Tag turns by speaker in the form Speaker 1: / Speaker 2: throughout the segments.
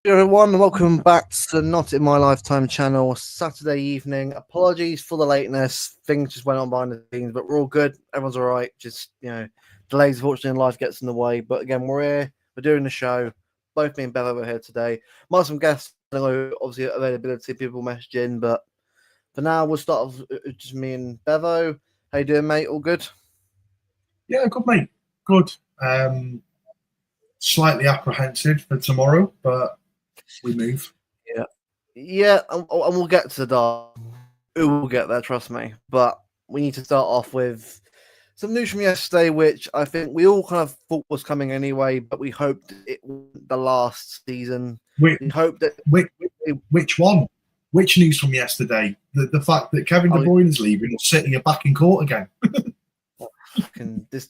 Speaker 1: Everyone, welcome back to the Not in My Lifetime channel. Saturday evening. Apologies for the lateness. Things just went on behind the scenes, but we're all good. Everyone's all right. Just delays, unfortunately, in life gets in the way. But again, we're here. We're doing the show. Both me and Bevo are here today. Might have some guests. I don't know, obviously, availability. People message in, but for now, we'll start off with just me and Bevo. How you doing, mate? All good?
Speaker 2: Yeah, good, mate. Good. Slightly apprehensive for tomorrow, but we move.
Speaker 1: Yeah, and we'll get to the dark. We'll get there, trust me. But we need to start off with some news from yesterday, which I think we all kind of thought was coming anyway, but we hoped it wasn't the last season.
Speaker 2: Which,
Speaker 1: We hoped that
Speaker 2: which one? Which news from yesterday? The fact that Kevin De Bruyne is leaving or City are back in court again.
Speaker 1: this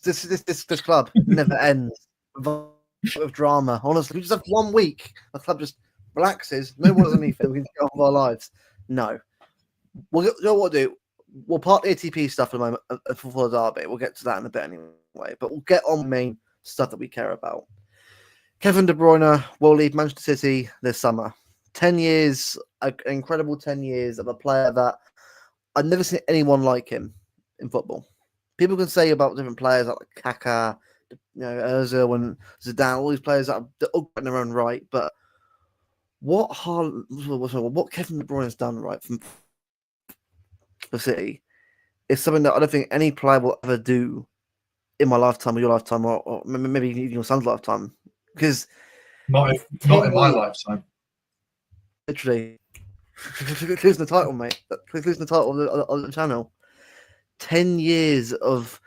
Speaker 1: club never ends with drama. Honestly, we just have 1 week. The club just relaxes. No one does anything. We can get on with our lives. No. You know what we'll do? We'll part the ATP stuff for the moment for the derby. We'll get to that in a bit anyway. But we'll get on the main stuff that we care about. Kevin De Bruyne will leave Manchester City this summer. 10 years, an incredible 10 years of a player that I've never seen anyone like him in football. People can say about different players like Kaká, Ozil and Zidane, all these players that are all in their own right. But what Kevin De Bruyne has done right for City is something that I don't think any player will ever do in my lifetime or your lifetime or maybe even your son's lifetime. Because
Speaker 2: not in my lifetime.
Speaker 1: Literally, losing the title, mate. Losing the title on the channel. 10 years of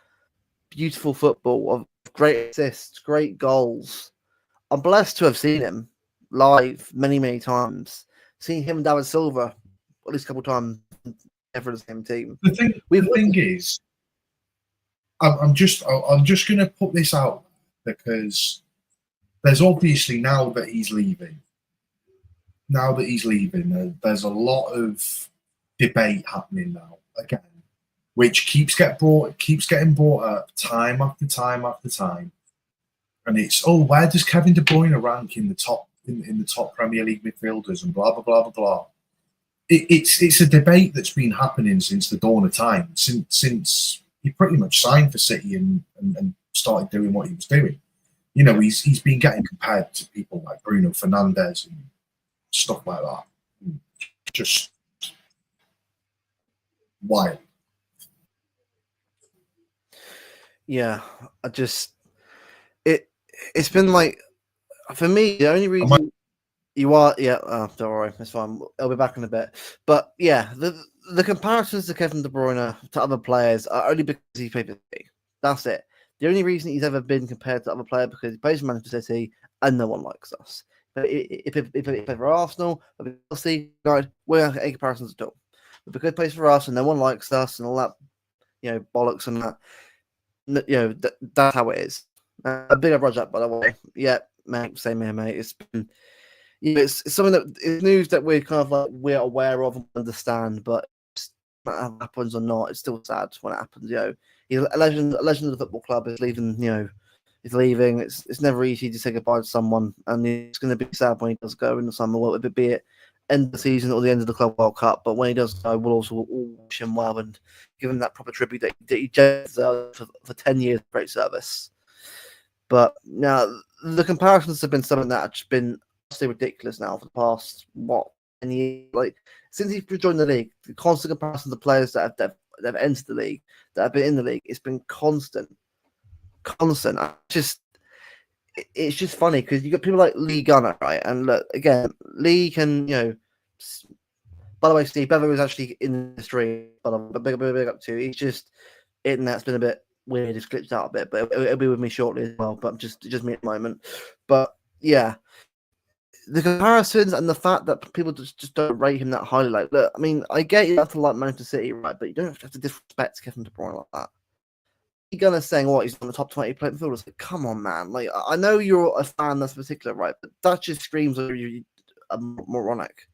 Speaker 1: beautiful football, of great assists, great goals. I'm blessed to have seen him live many, many times. Seen him and David Silva at least a couple of times, never the same team.
Speaker 2: The thing is, I'm just going to put this out because there's obviously now that he's leaving, there's a lot of debate happening now again, which keeps getting brought up time after time after time, and it's where does Kevin De Bruyne rank in the top in the top Premier League midfielders and blah blah blah blah blah. It's a debate that's been happening since the dawn of time, since he pretty much signed for City and started doing what he was doing. You know, he's been getting compared to people like Bruno Fernandes and stuff like that. Just wild.
Speaker 1: Yeah, it's been like, for me, the only reason you are, don't worry, it's fine. I'll be back in a bit. But yeah, the comparisons to Kevin De Bruyne to other players are only because he played for City. That's it. The only reason he's ever been compared to other players because he plays for Manchester City and no one likes us. But if he plays for Arsenal, or Chelsea, United, we don't have any comparisons at all. But because he plays for us and no one likes us and all that, bollocks and that, that's how it is. A big up Roger, by the way. Yeah, mate, same here, mate. It's been, it's something that is news that we're kind of like we're aware of and understand, but that happens or not, it's still sad when it happens. He's a legend of the football club is leaving. He's leaving. It's never easy to say goodbye to someone, and it's going to be sad when he does go in the summer. Well, be it end of the season or the end of the Club World Cup. But when he does go, we'll also all wish him well and give him that proper tribute that he deserves for 10 years of great service. But now the comparisons have been something that's been absolutely ridiculous now for the past 10 years. Like since he's joined the league, the constant comparisons of players that have entered the league, that have been in the league, it's been constant. It's just funny because you got people like Lee Gunner, right? And look, again, Lee can, by the way, Steve Bevo is actually in the stream, but I'm big up to. He's just internet's been a bit weird, it's glitched out a bit, but it'll be with me shortly as well. But just me at the moment. But yeah, the comparisons and the fact that people just don't rate him that highly. Like, look, I mean, I get you have to like Manchester City, right? But you don't have to disrespect Kevin De Bruyne like that. Gonna saying what he's on the top 20 playing midfielders. Like, come on, man. Like, I know you're a fan that's particular, right? But that just screams like you're moronic.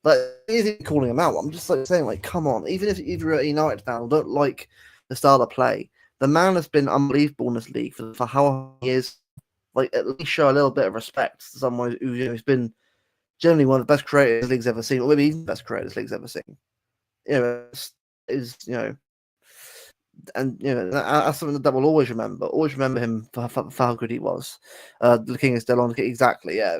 Speaker 1: Like, isn't calling him out. I'm just like saying, like, come on. Even if you're a United fan or don't like the style of play, the man has been unbelievable in this league for how many years. Like, at least show a little bit of respect to someone who's been generally one of the best creators the league's ever seen, or maybe even the best creators the league's ever seen. Is and that's something that we'll always remember. Always remember him for how good he was. The King is still on. Exactly, yeah.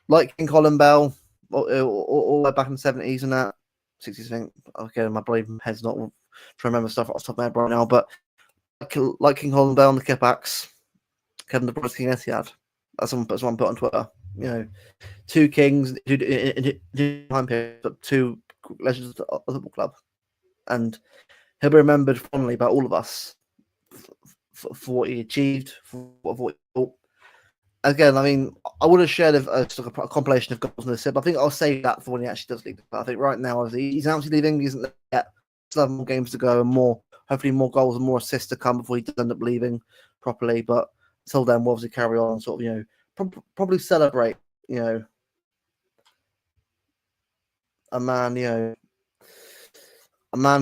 Speaker 1: Like King Colin Bell, all the way back in the 70s and that 60s. I think. Okay, my brain head's not trying to remember stuff off the top of my head right now, but like King Colin Bell and the Kipbacks, Kevin De Bruyne, King Etihad. That's someone put on Twitter. Two kings, two time periods, but two legends of the football club, and he'll be remembered fondly by all of us for what he achieved, for what he thought. Again, I mean, I would have shared a compilation of goals in the SIP. I think I'll save that for when he actually does leave. But I think right now, he's actually leaving. He isn't there yet. Still have more games to go and hopefully more goals and more assists to come before he does end up leaving properly. But until then, we'll obviously carry on and sort of, probably celebrate, a man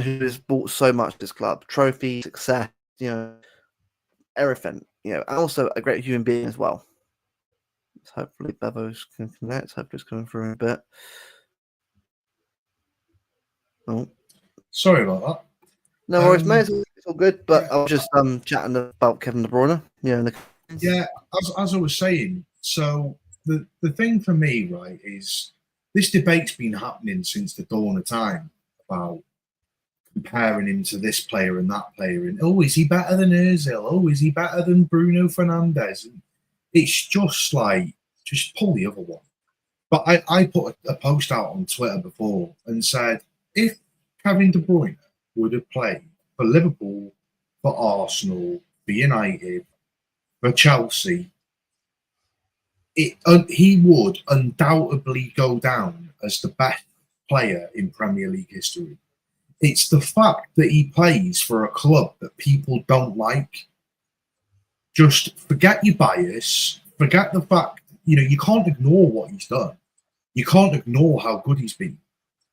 Speaker 1: who has brought so much to this club, trophy, success, everything, and also a great human being as well. Hopefully Bevo's can connect. Hopefully it's coming through in a bit. Oh,
Speaker 2: sorry about that.
Speaker 1: No worries, mate. It's all good. But I was just chatting about Kevin De Bruyne.
Speaker 2: As I was saying. So the thing for me, right, is this debate's been happening since the dawn of time about comparing him to this player and that player, and is he better than Ozil? Oh, is he better than Bruno Fernandes? And it's just pull the other one. But I put a post out on Twitter before and said, if Kevin De Bruyne would have played for Liverpool, for Arsenal, for United, for Chelsea, he would undoubtedly go down as the best player in Premier League history. It's the fact that he plays for a club that people don't like. Just forget your bias, forget the fact, you can't ignore what he's done. You can't ignore how good he's been.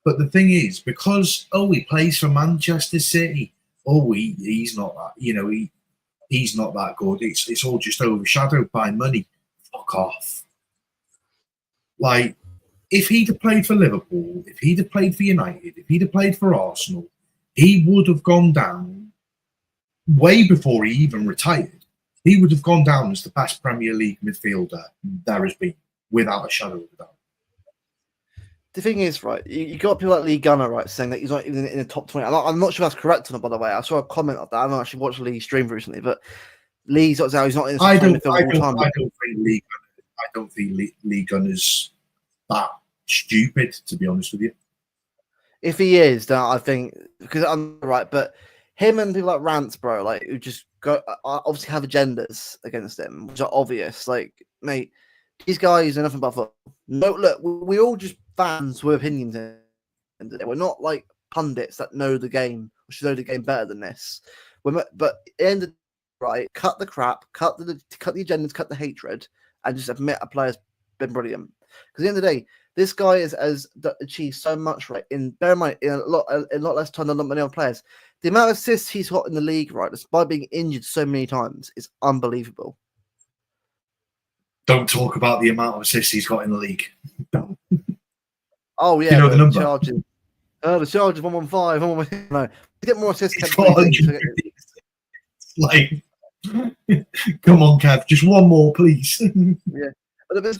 Speaker 2: But the thing is, because, he plays for Manchester City, he's not that, he's not that good. It's all just overshadowed by money. Fuck off. Like, if he'd have played for Liverpool, if he'd have played for United, if he'd have played for Arsenal, he would have gone down way before he even retired. He would have gone down as the best Premier League midfielder there has been, without a shadow of a doubt.
Speaker 1: The thing is, right, you got people like Lee Gunner, right, saying that he's not even in the top 20. I'm not sure that's correct or not, by the way. I saw a comment of that. I haven't actually watched Lee stream recently, but Lee's not saying he's not in the top 20 midfield all time.
Speaker 2: I don't think Lee Gunner's that stupid, to be honest with you.
Speaker 1: If he is, then I think, because I'm right, but him and people like Rants, bro, like, who just obviously have agendas against him, which are obvious. Like, mate, these guys are nothing but football. No, look, we're all just fans with opinions. We're not like pundits that know the game or should know the game better than this. But at the end of the day, right, cut the crap, cut the agendas, cut the hatred, and just admit a player's been brilliant. Because at the end of the day, this guy has achieved so much, right? Bear in mind, in a lot less time than many other players. The amount of assists he's got in the league, right, despite being injured so many times, is unbelievable.
Speaker 2: Don't talk about the amount of assists he's got in the league. Don't.
Speaker 1: Oh yeah,
Speaker 2: you know the number.
Speaker 1: Charges. The Chargers 115. No, you get more assists.
Speaker 2: Like, come on, Kev, just one more, please.
Speaker 1: Yeah, but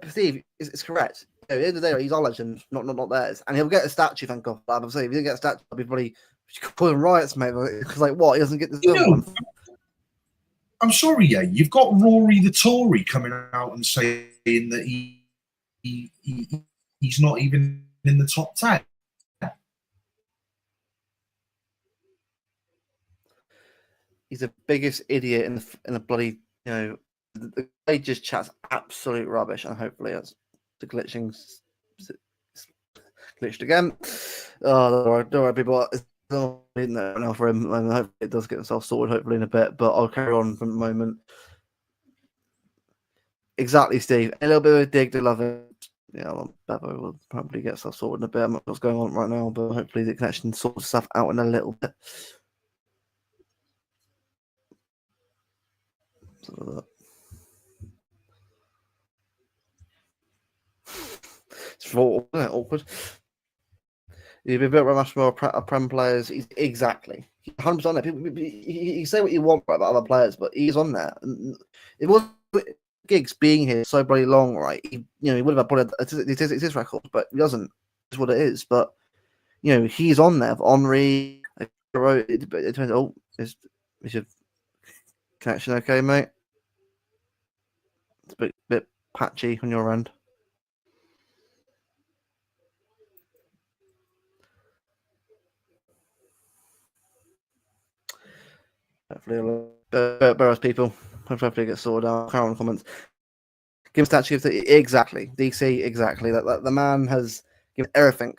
Speaker 1: Steve, it's correct. At the end of the day, he's our legend, not theirs, and he'll get a statue. Thank God. I'm saying if he didn't get a statue, I'd be probably pulling riots, mate. Because like, what? He doesn't get this one.
Speaker 2: I'm sorry, yeah. You've got Rory the Tory coming out and saying that he's not even in the top 10.
Speaker 1: He's the biggest idiot in the bloody, the guy just chats absolute rubbish, and hopefully that's the glitched again. Oh, don't worry, people. It's not now for him, and hopefully it does get himself sorted. Hopefully in a bit, but I'll carry on for the moment. Exactly, Steve. A little bit of a dig to love it. Yeah, Bevo will probably get stuff sorted in a bit. I'm not sure what's going on right now, but hopefully the connection sorts stuff out in a little bit. awkward. You'd be a bit much more Prem players. Exactly. 100% there. You say what you want about other players, but he's on there. And it was Giggs being here so bloody long, right? He would have put it's his record, but he doesn't. It's what it is. But he's on there. Henry, it depends. Oh, is your connection okay, mate? It's a bit patchy on your end. Hopefully, Burrows people. Hopefully, it gets sorted out. Current comments. Give statue exactly. DC exactly. That the man has given everything.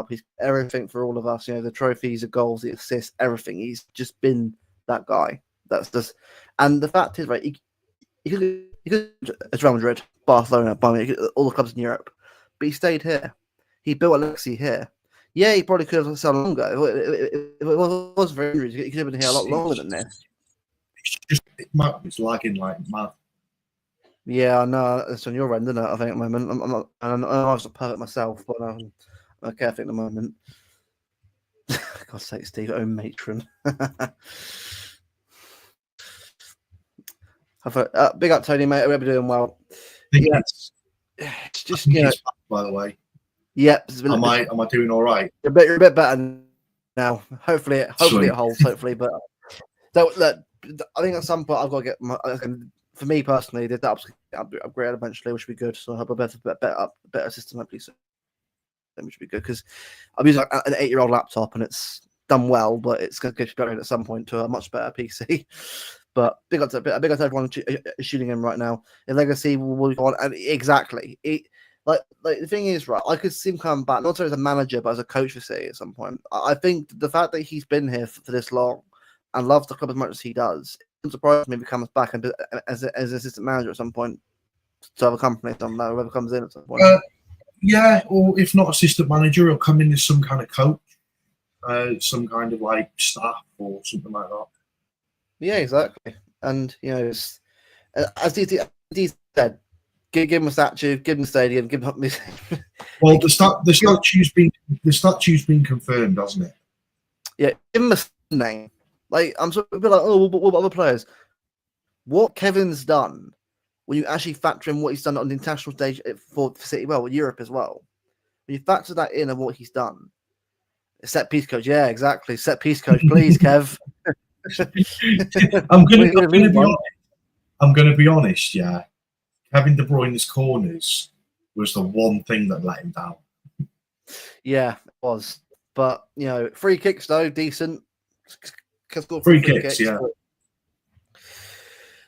Speaker 1: He's everything for all of us. The trophies, the goals, the assists, everything. He's just been that guy. That's just. And the fact is, right? He could it's Real Madrid, Barcelona, Bayern, all the clubs in Europe, but he stayed here. He built a legacy here. Yeah, he probably could have stayed longer. If it was for injuries, he could have been here a lot longer than this.
Speaker 2: It's lagging like mad.
Speaker 1: Yeah, I know. It's on your end, isn't it? I think at the moment. I'm not. I was not perfect myself, but I'm okay. I think at the moment. God's sake, Steve, oh matron. Big up, Tony, mate. We're doing well.
Speaker 2: Yeah,
Speaker 1: it's just
Speaker 2: by the way.
Speaker 1: Yep.
Speaker 2: Am I doing all right?
Speaker 1: You're a bit better now. Hopefully it holds. Hopefully, but so look, I think at some point I've got to get my. For me personally, did that upgrade eventually, which would be good. So I have a better system, hopefully, so which would be good because I'm using an 8-year-old laptop and it's done well, but it's going to get better at some point to a much better PC. But big up to everyone shooting in right now. In Legacy will go on, and exactly. Like the thing is, right? I could see him come back not only as a manager but as a coach for City at some point. I think the fact that he's been here for this long and loves the club as much as he does, it surprise me if he comes back and as an assistant manager at some point to other companies. I don't know, whoever comes in at some point.
Speaker 2: Yeah, or if not assistant manager, he'll come in as some kind of coach, some kind of like staff or something like that.
Speaker 1: Yeah, exactly. And it's, as he said, give him a statue, give him a stadium, give him.
Speaker 2: Well, the statue's been confirmed, hasn't it?
Speaker 1: Yeah, give him a name. Like I'm sort of like, oh, what about other players? What Kevin's done, when you actually factor in what he's done on the international stage for City, Europe as well. When you factor that in of what he's done, set piece coach, yeah, exactly. Set piece coach, please, Kev.
Speaker 2: I'm gonna be honest, yeah. Having De Bruyne's corners was the one thing that let him down.
Speaker 1: Yeah, it was. But free kicks though, decent.
Speaker 2: Free kicks, yeah.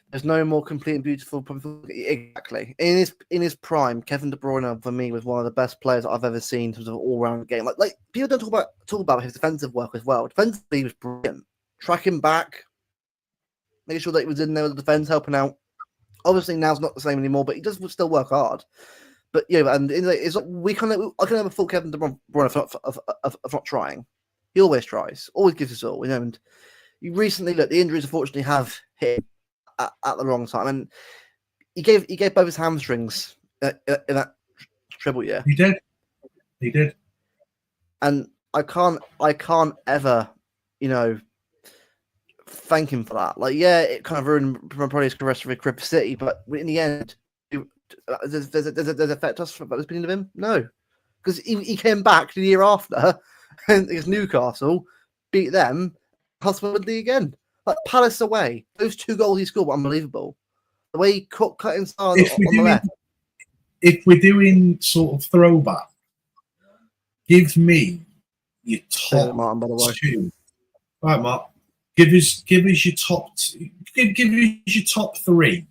Speaker 1: There's no more complete and beautiful. Exactly. In his prime, Kevin De Bruyne for me was one of the best players I've ever seen in terms of all-round game. Like people don't talk about his defensive work as well. Defensively, he was brilliant. Tracking back, making sure that he was in there with the defense, helping out. Obviously, now's not the same anymore, but he does still work hard. But and it's I can never fault Kevin De Bruyne of not trying. He always tries, always gives us all. And you recently the injuries unfortunately have hit him at the wrong time, and he gave both his hamstrings in that treble year.
Speaker 2: He did,
Speaker 1: and I can't ever thank him for that. Like, yeah, it kind of ruined probably his career for City, but in the end, does it affect us about this opinion of him? No, because he came back the year after against Newcastle, beat them, ultimately again. Like Palace away, those 2 goals he scored were unbelievable. The way he cut inside on the left.
Speaker 2: If we're doing sort of throwback, give me your top
Speaker 1: Martin, by the way.
Speaker 2: 2. Right, Mark. Give us your top. Give us your top 3.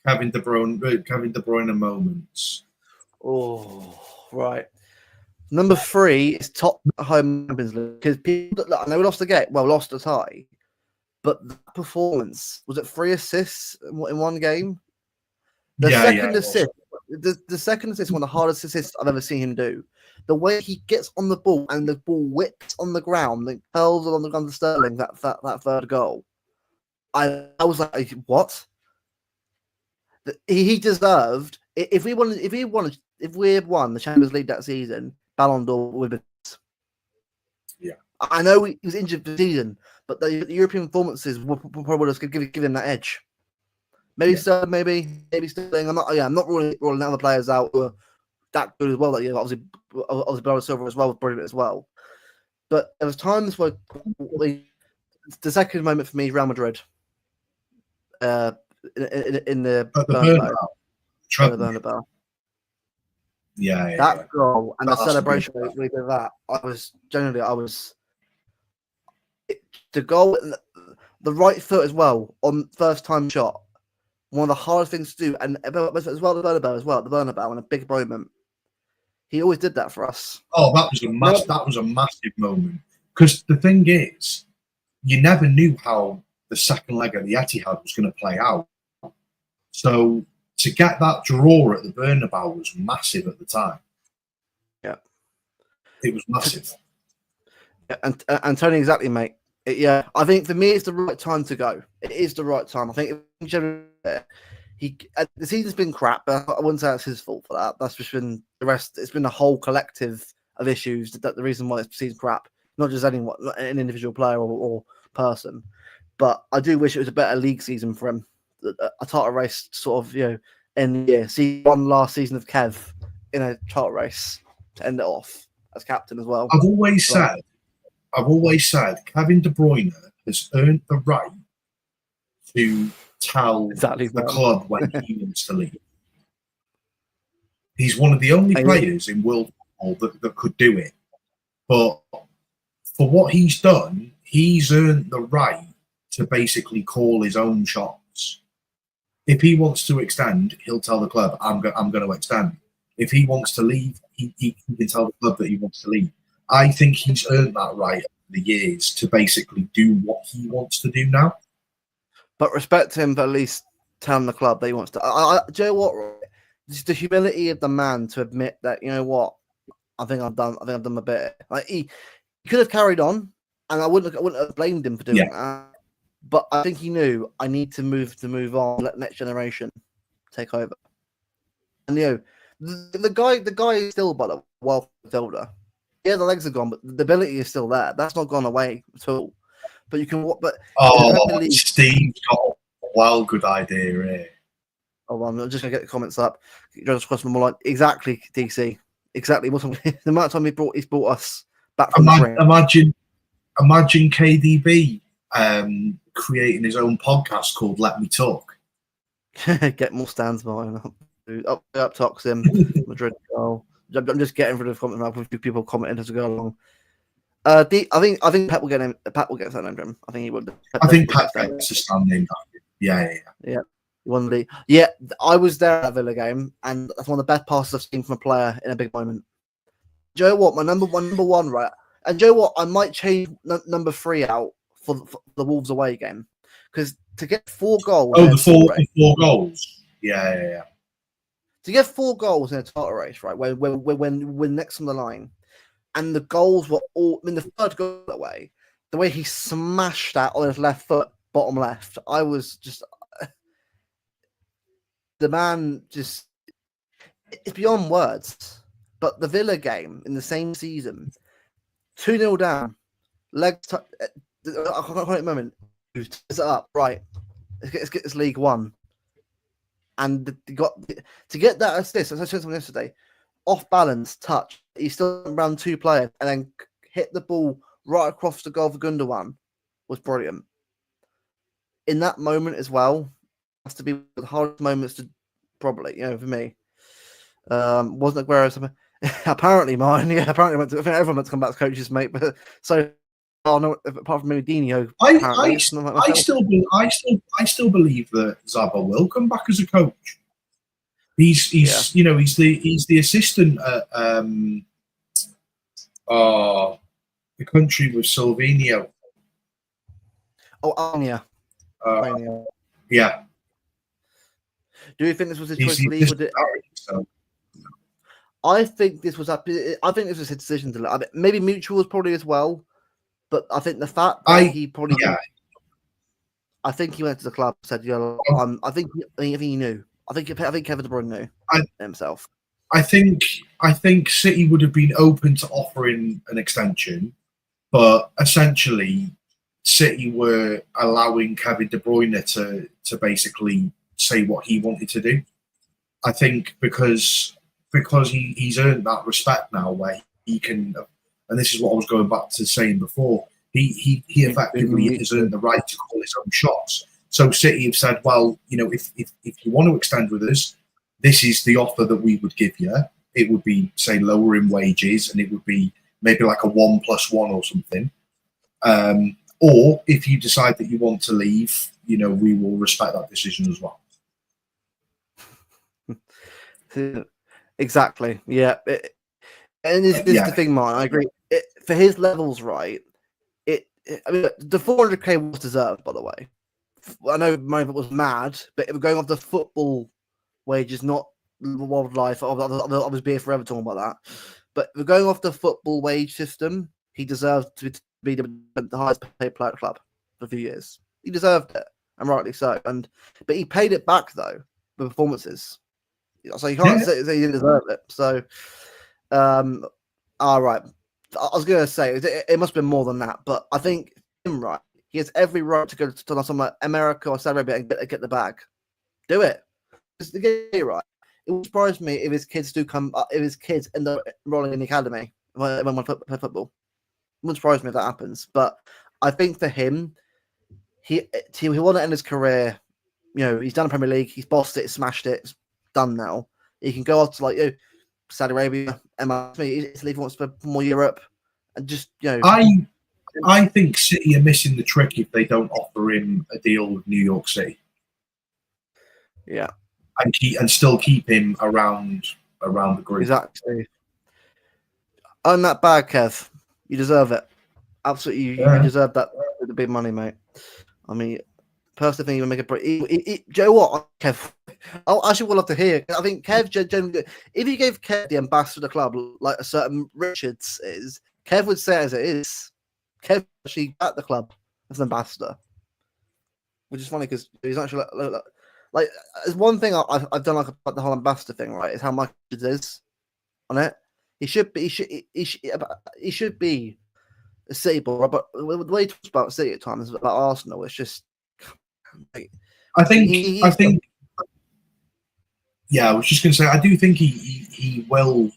Speaker 2: Kevin De Bruyne moments.
Speaker 1: Oh, right. Number 3 is top home Champions League because people. I know we lost the game. Well, lost a tie, but the performance was it 3 assists in one game. The second assist, one of the hardest assists I've ever seen him do. The way he gets on the ball and the ball whips on the ground and curls on the ground to Sterling, that third goal. I was like, what? He deserved if we had won the Champions League that season, Ballon d'Or would have been.
Speaker 2: Yeah.
Speaker 1: I know he was injured for the season, but the European performances would probably just give him that edge. Maybe Sterling. I'm not ruling other players out who are that good as well. That obviously Bernardo Silva as well was brilliant as well. But there was times where the second moment for me is Real Madrid. In the Bernabeu.
Speaker 2: Yeah.
Speaker 1: Goal and the celebration we did that. The goal, the right foot as well on first time shot. One of the hardest things to do, and as well the Bernabeu, and a big moment. He always did that for us.
Speaker 2: Oh, that was a massive moment. Because the thing is, you never knew how the second leg of the Etihad was going to play out. So to get that draw at the Bernabeu was massive at the time.
Speaker 1: Yeah,
Speaker 2: it was massive.
Speaker 1: Yeah, and Tony, exactly, mate. I think for me, it's the right time to go. It is the right time. I think the season's been crap, but I wouldn't say that's his fault for that. That's just been the rest. It's been a whole collective of issues that the reason why it's season's crap, not just anyone, not an individual player or person. But I do wish it was a better league season for him. A title race, sort of, end the year. See one last season of Kev in a title race to end it off as captain as well.
Speaker 2: I've always said Kevin De Bruyne has earned the right to tell the club when he wants to leave. He's one of the only players in world football that could do it. But for what he's done, he's earned the right to basically call his own shots. If he wants to extend, he'll tell the club, I'm going to extend. If he wants to leave, he can tell the club that he wants to leave. I think he's earned that right over the years to basically do what he wants to do now.
Speaker 1: But respect him for at least telling the club that he wants to. Do you know what? It's the humility of the man to admit that, you know what, I think I've done my bit. Like he could have carried on, and I wouldn't have blamed him for doing that. But I think he knew I need to move on, let the next generation take over. And the guy is still but a well fielder. Yeah, the legs are gone, but the ability is still there. That's not gone away at all. But you can. But
Speaker 2: Steve's got a well good idea here.
Speaker 1: Oh, well, I'm just gonna get the comments up. Just across more like exactly DC. Exactly. The amount of time he's brought us back from
Speaker 2: the imagine KDB creating his own podcast called Let Me Talk.
Speaker 1: Get more stands behind up Toxin Madrid goal. I'm just getting rid of comments now with people commenting as we go along. I think Pep will get him. Pep will get that name. I think he would.
Speaker 2: I think Pep gets a stand name. Yeah.
Speaker 1: Yeah, I was there at that Villa game, and that's one of the best passes I've seen from a player in a big moment. Do you know what? My number one, right? And do you know what? I might change number 3 out for the Wolves away game, because to get 4 goals.
Speaker 2: Oh, the four goals. Yeah.
Speaker 1: To get 4 goals in a title race, right? When next on the line, and the goals were all. I mean, the third goal that way, the way he smashed that on his left foot, bottom left. I was just. The man just, it's beyond words. But the Villa game in the same season, 2-0 down, legs, I can't quite moment, is it up, right? Let's get this League One. And to get that assist, I said something yesterday, off balance, touch, he still ran 2 players and then hit the ball right across the goal for Gundogan was brilliant. In that moment as well, has to be the hardest moments to probably, for me. Wasn't Aguero something? Apparently mine, apparently I think everyone went to come back to coaches, mate. But so no, apart from maybe Dino,
Speaker 2: I still believe that Zaba will come back as a coach. He's the assistant at the country with Silvino.
Speaker 1: Oh, Anya.
Speaker 2: Yeah.
Speaker 1: Do you think this was his choice to leave? I think this was his decision to leave. Maybe mutual was probably as well, but I think the fact that he probably. Yeah. I think he went to the club and said, I think he knew. I think Kevin De Bruyne knew himself.
Speaker 2: I think City would have been open to offering an extension, but essentially City were allowing Kevin De Bruyne to basically say what he wanted to do. I think because he's earned that respect now, where he can, and this is what I was going back to saying before. He effectively has earned the right to call his own shots. So City have said, well, if you want to extend with us, this is the offer that we would give you. It would be, say, lowering wages, and it would be maybe like a 1+1 or something. Or if you decide that you want to leave, we will respect that decision as well.
Speaker 1: Exactly. Yeah. And this is the thing, Martin. I agree. For his levels, right? I mean, the 400k was deserved, by the way. I know most of it was mad, but it was going off the football wages, not wildlife. I was being forever talking about that. But we're going off the football wage system. He deserves to be the highest paid player at the club for a few years. He deserved it, and rightly so. But he paid it back though with performances. So you can't say he didn't deserve it. So, all right. I was going to say it must have been more than that, but I think him right. He has every right to go to something like America or Saudi Arabia and get the bag. Do it. Just to get it right. It would surprise me if his kids if his kids end up enrolling in the academy when they play football. It wouldn't surprise me if that happens. But I think for him, he want to end his career. He's done the Premier League. He's bossed it. Smashed it. It's done now. He can go off to Saudi Arabia, Italy if he wants to more Europe, and just
Speaker 2: I think City are missing the trick if they don't offer him a deal with New York City.
Speaker 1: Yeah,
Speaker 2: and still keep him around the group.
Speaker 1: Exactly. Earn that bag, Kev. You deserve it. Absolutely, you deserve that the big money, mate. I mean, personally, think you would make a break. Joe, what, Kev? I actually would love to hear. I think Kev generally, if you gave Kev the ambassador of the club like a certain Richards is, Kev would say it as it is. Kev actually at the club as an ambassador, which is funny because he's actually like there's one thing I've done like about the whole ambassador thing, right? Is how much it is on it. He should be a City boy, but the way he talks about City at times about Arsenal, it's just.
Speaker 2: I think. Yeah, I was just going to say, I do think he will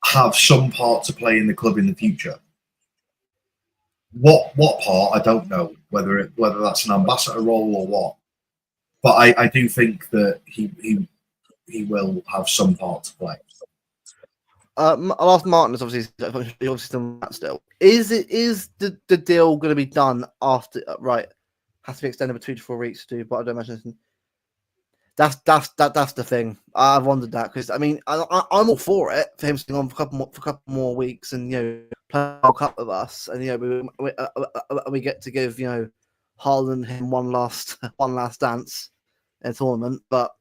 Speaker 2: have some part to play in the club in the future. What part, I don't know. Whether that's an ambassador role or what, but I do think that he will have some part to play.
Speaker 1: I'll ask Martin. Is obviously still that still. Is the deal going to be done after? Right, has to be extended for 2 to 4 weeks too. But I don't imagine. That's the thing. I've wondered that because I mean I'm all for it for him staying on for a couple more weeks and play a cup with us and we get to give Haaland him one last dance in a tournament. But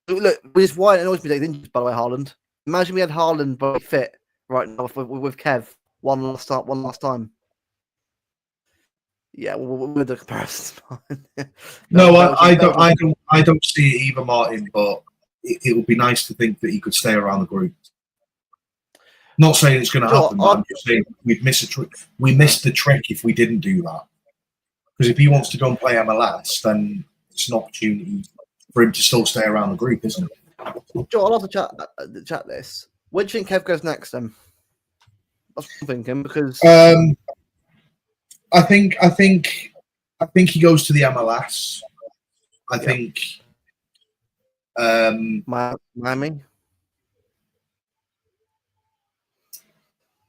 Speaker 1: look, which is why it annoys me that he's injured. By the way, Haaland. Imagine we had Haaland body fit right now with Kev one last time. Yeah, with the comparisons.
Speaker 2: No, I don't see it either, Martin. But it would be nice to think that he could stay around the group. Not saying it's going to happen, but I'm just saying we'd miss a trick. We missed the trick if we didn't do that. Because if he wants to go and play MLS, then it's an opportunity for him to still stay around the group, isn't it?
Speaker 1: Joe, I'll have to chat this. Where do you think Kev goes next then? That's what I'm thinking because
Speaker 2: I think he goes to the MLS. I think
Speaker 1: Miami.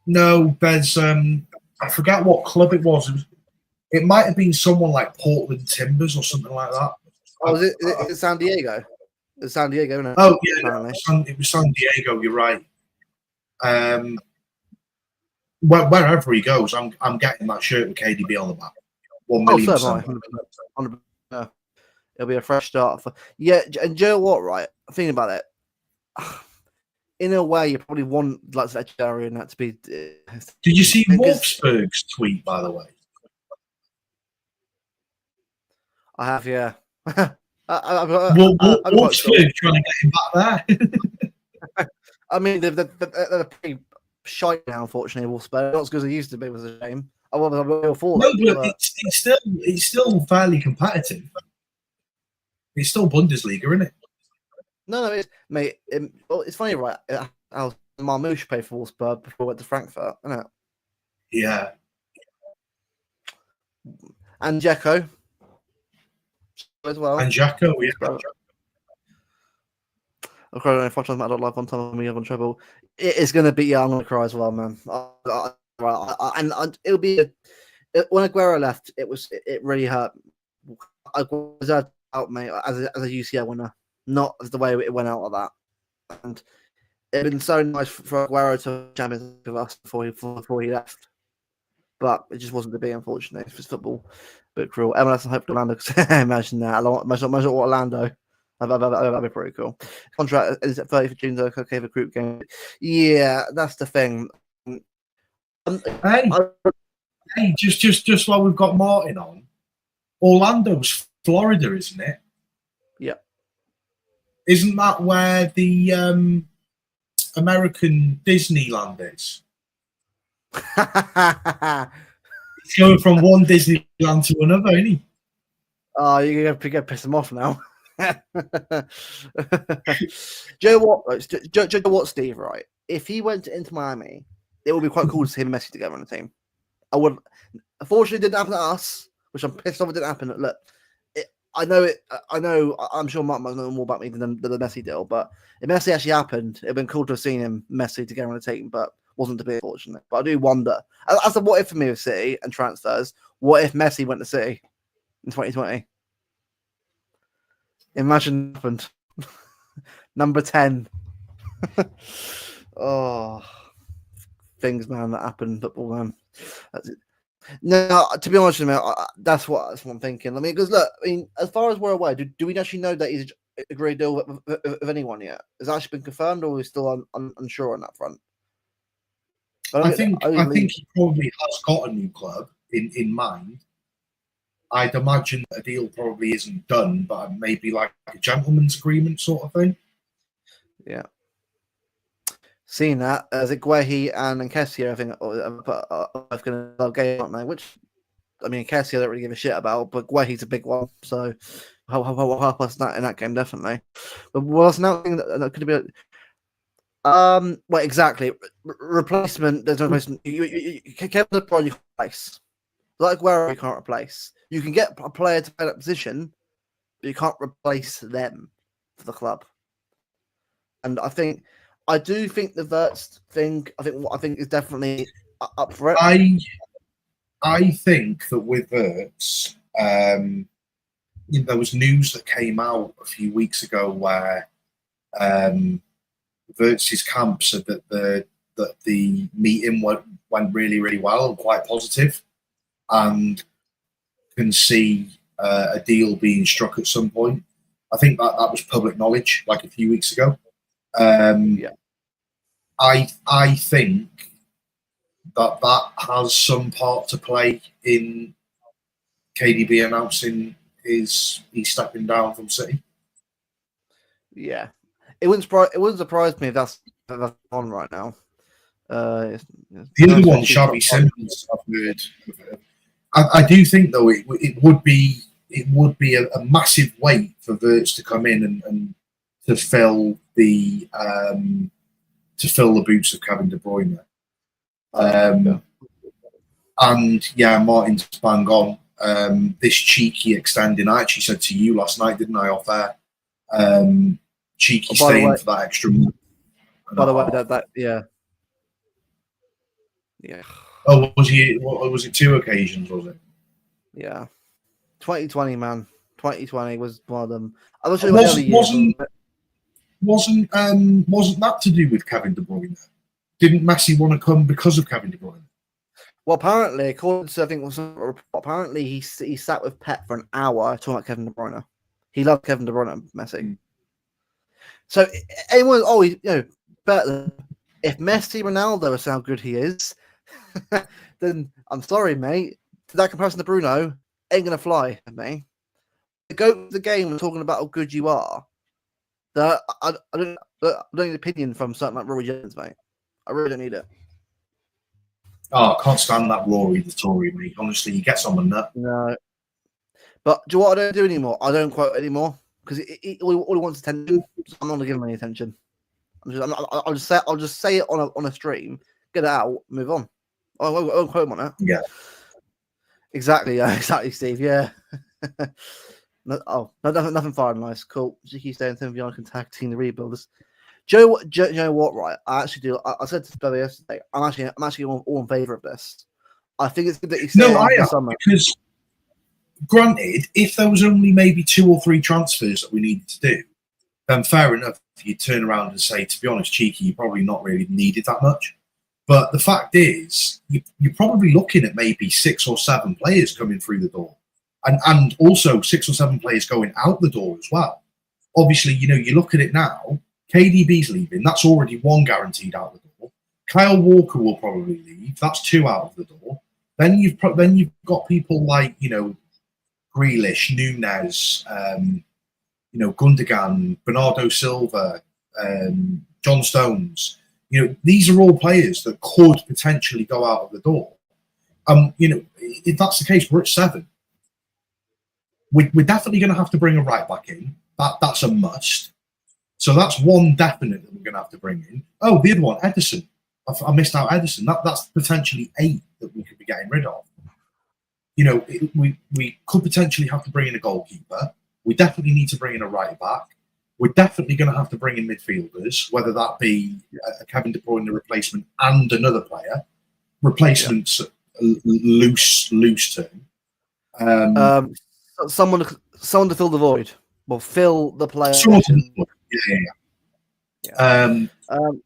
Speaker 2: No, there's I forget what club it was. It might have been someone like Portland Timbers or something like that.
Speaker 1: Oh, is it San Diego? It's San Diego, isn't it?
Speaker 2: Oh yeah, it was San Diego. You're right. Wherever he goes, I'm getting that shirt with KDB on the back. 1,000,000%.
Speaker 1: Yeah. It'll be a fresh start. And Joe, what? Right, thinking about it. In a way, you probably want like Vegetarian that to be.
Speaker 2: Did you see Wolfsburg's tweet, by the way?
Speaker 1: I have, yeah.
Speaker 2: Wolfsburg trying to get him back there.
Speaker 1: I mean, they're pretty shite now, unfortunately. Wolfsburg, not as good as they used to be, was a shame. I was real for
Speaker 2: No,
Speaker 1: it.
Speaker 2: but it's still fairly competitive. It's still Bundesliga, isn't it?
Speaker 1: No, it's mate. It's funny, right? How Marmouche played for Wolfsburg before he went to Frankfurt, isn't it?
Speaker 2: Yeah.
Speaker 1: And Dzeko as well.
Speaker 2: And Xhaka, yeah.
Speaker 1: Okay, if I try to live one time when we have on trouble, it is going to be. Yeah, I'm going to cry as well, man. And it'll be when Aguero left. It really hurt. I was out, mate, as a UCL winner, not as the way it went out of that. And it'd been so nice for Aguero to Champions League with us before he left, but it just wasn't to be, unfortunately. It's just football, a bit cruel. MLS and hope for Orlando. Imagine that. Imagine Orlando. That'd be pretty cool. Contract is at 30th of June. Okay, the group game. Yeah, that's the thing.
Speaker 2: Hey, just while we've got Martin on, Orlando's Florida, isn't it?
Speaker 1: Yeah.
Speaker 2: Isn't that where the American Disneyland is? He's going from one Disneyland to another, isn't he?
Speaker 1: Oh, you're going to piss him off now. Joe, what, Steve? Right? If he went into Miami, it would be quite cool to see him and Messi together on the team. I would. Unfortunately, it didn't happen to us, which I'm pissed off. It didn't happen. Look, I know it. I know. I'm sure Mark might know more about me than the Messi deal. But if Messi actually happened, it'd been cool to have seen him Messi together on the team. But wasn't to be, unfortunately. But I do wonder. As a what if for me with City and transfers, what if Messi went to City in 2020? Imagine what happened. Number 10. Oh, things, man, that happen in football, man. That's it. No, to be honest with you, that's what I'm thinking. I mean, because look, I mean, as far as we're aware, do we actually know that he's agreed deal with anyone yet? Has that actually been confirmed, or are we still unsure on that front?
Speaker 2: I think he probably has got a new club in mind. I'd imagine a deal probably isn't done, but maybe like a gentleman's agreement sort of thing.
Speaker 1: Yeah. Seeing that, is it Guehi and Nketiah, I think, are going to game, aren't they? Which, I mean, Nketiah I don't really give a shit about, but Guehi's a big one, so help us in that game, definitely. But what's another thing that could be? Well, exactly. Replacement. There's no replacement. Kevin De Bruyne you can't replace. Like Aguero, you can't replace. You can get a player to play that position, but you can't replace them for the club. And I do think the Wirtz thing. I think is definitely up for it.
Speaker 2: I think that with Wirtz, there was news that came out a few weeks ago where Wirtz's camp said that the meeting went really, really well and quite positive, and can see a deal being struck at some point. I think that was public knowledge like a few weeks ago.
Speaker 1: Yeah.
Speaker 2: I think that has some part to play in KDB announcing he's stepping down from City.
Speaker 1: Yeah, it wouldn't surprise me if that's on right now.
Speaker 2: The other one, Xavi Simons, I've heard. I do think though it would be a massive weight for Wirtz to come in and to fill the boots of Kevin De Bruyne. And yeah, Martin's bang on. This cheeky extending, I actually said to you last night, didn't I, off air? Cheeky staying for that extra month.
Speaker 1: By the way, that yeah.
Speaker 2: Oh, was it 2 occasions? Was it?
Speaker 1: Yeah, 2020, man. 2020 was one of them.
Speaker 2: Wasn't that to do with Kevin De Bruyne? Didn't Messi want to come because of Kevin De Bruyne?
Speaker 1: Well, apparently, according to apparently he sat with Pep for an hour talking about Kevin De Bruyne. He loved Kevin De Bruyne and Messi. So anyone, better if Messi Ronaldo is how good he is, then I'm sorry, mate. That comparison to Bruno ain't gonna fly with me. go to the game and talking about how good you are, that I don't need an opinion from something like Rory Jones, mate. I really don't need it.
Speaker 2: Oh, I can't stand that Rory the Tory, mate. Honestly, he gets on my nut.
Speaker 1: No. But do you know what I don't do anymore? I don't quote anymore because all he wants is attention. So I'm not gonna give him any attention. I'll just say it on a stream, get it out, move on. I won't quote him on it.
Speaker 2: Yeah.
Speaker 1: Exactly. Yeah. Exactly, Steve. Yeah. Nothing far and nice. Cool. Zicky staying Tim Beyond can tag team the rebuilders. Joe, you know what? Right, I actually do. I said to Billy yesterday. I'm actually all in favor of this. I think it's good that you say
Speaker 2: No, I am,
Speaker 1: summer.
Speaker 2: because granted, if there was only maybe 2 or 3 transfers that we needed to do, then fair enough. You turn around and say, to be honest, cheeky, you probably not really needed that much. But the fact is, you're probably looking at maybe 6 or 7 players coming through the door, and also 6 or 7 players going out the door as well. Obviously, you look at it now. KDB's leaving. That's already 1 guaranteed out the door. Kyle Walker will probably leave. That's 2 out of the door. Then you've got people like Grealish, Nunes, Gundogan, Bernardo Silva, John Stones. These are all players that could potentially go out of the door. If that's the case, we're at 7. We're definitely going to have to bring a right back in. That's a must. So that's 1 definite that we're going to have to bring in. Oh, the other one, Edison. I missed out Edison. That's potentially 8 that we could be getting rid of. We could potentially have to bring in a goalkeeper. We definitely need to bring in a right back. We're definitely going to have to bring in midfielders, whether that be a Kevin De Bruyne replacement and another player. Replacements, loose term.
Speaker 1: Someone to fill the void. Well, fill the player.
Speaker 2: Yeah.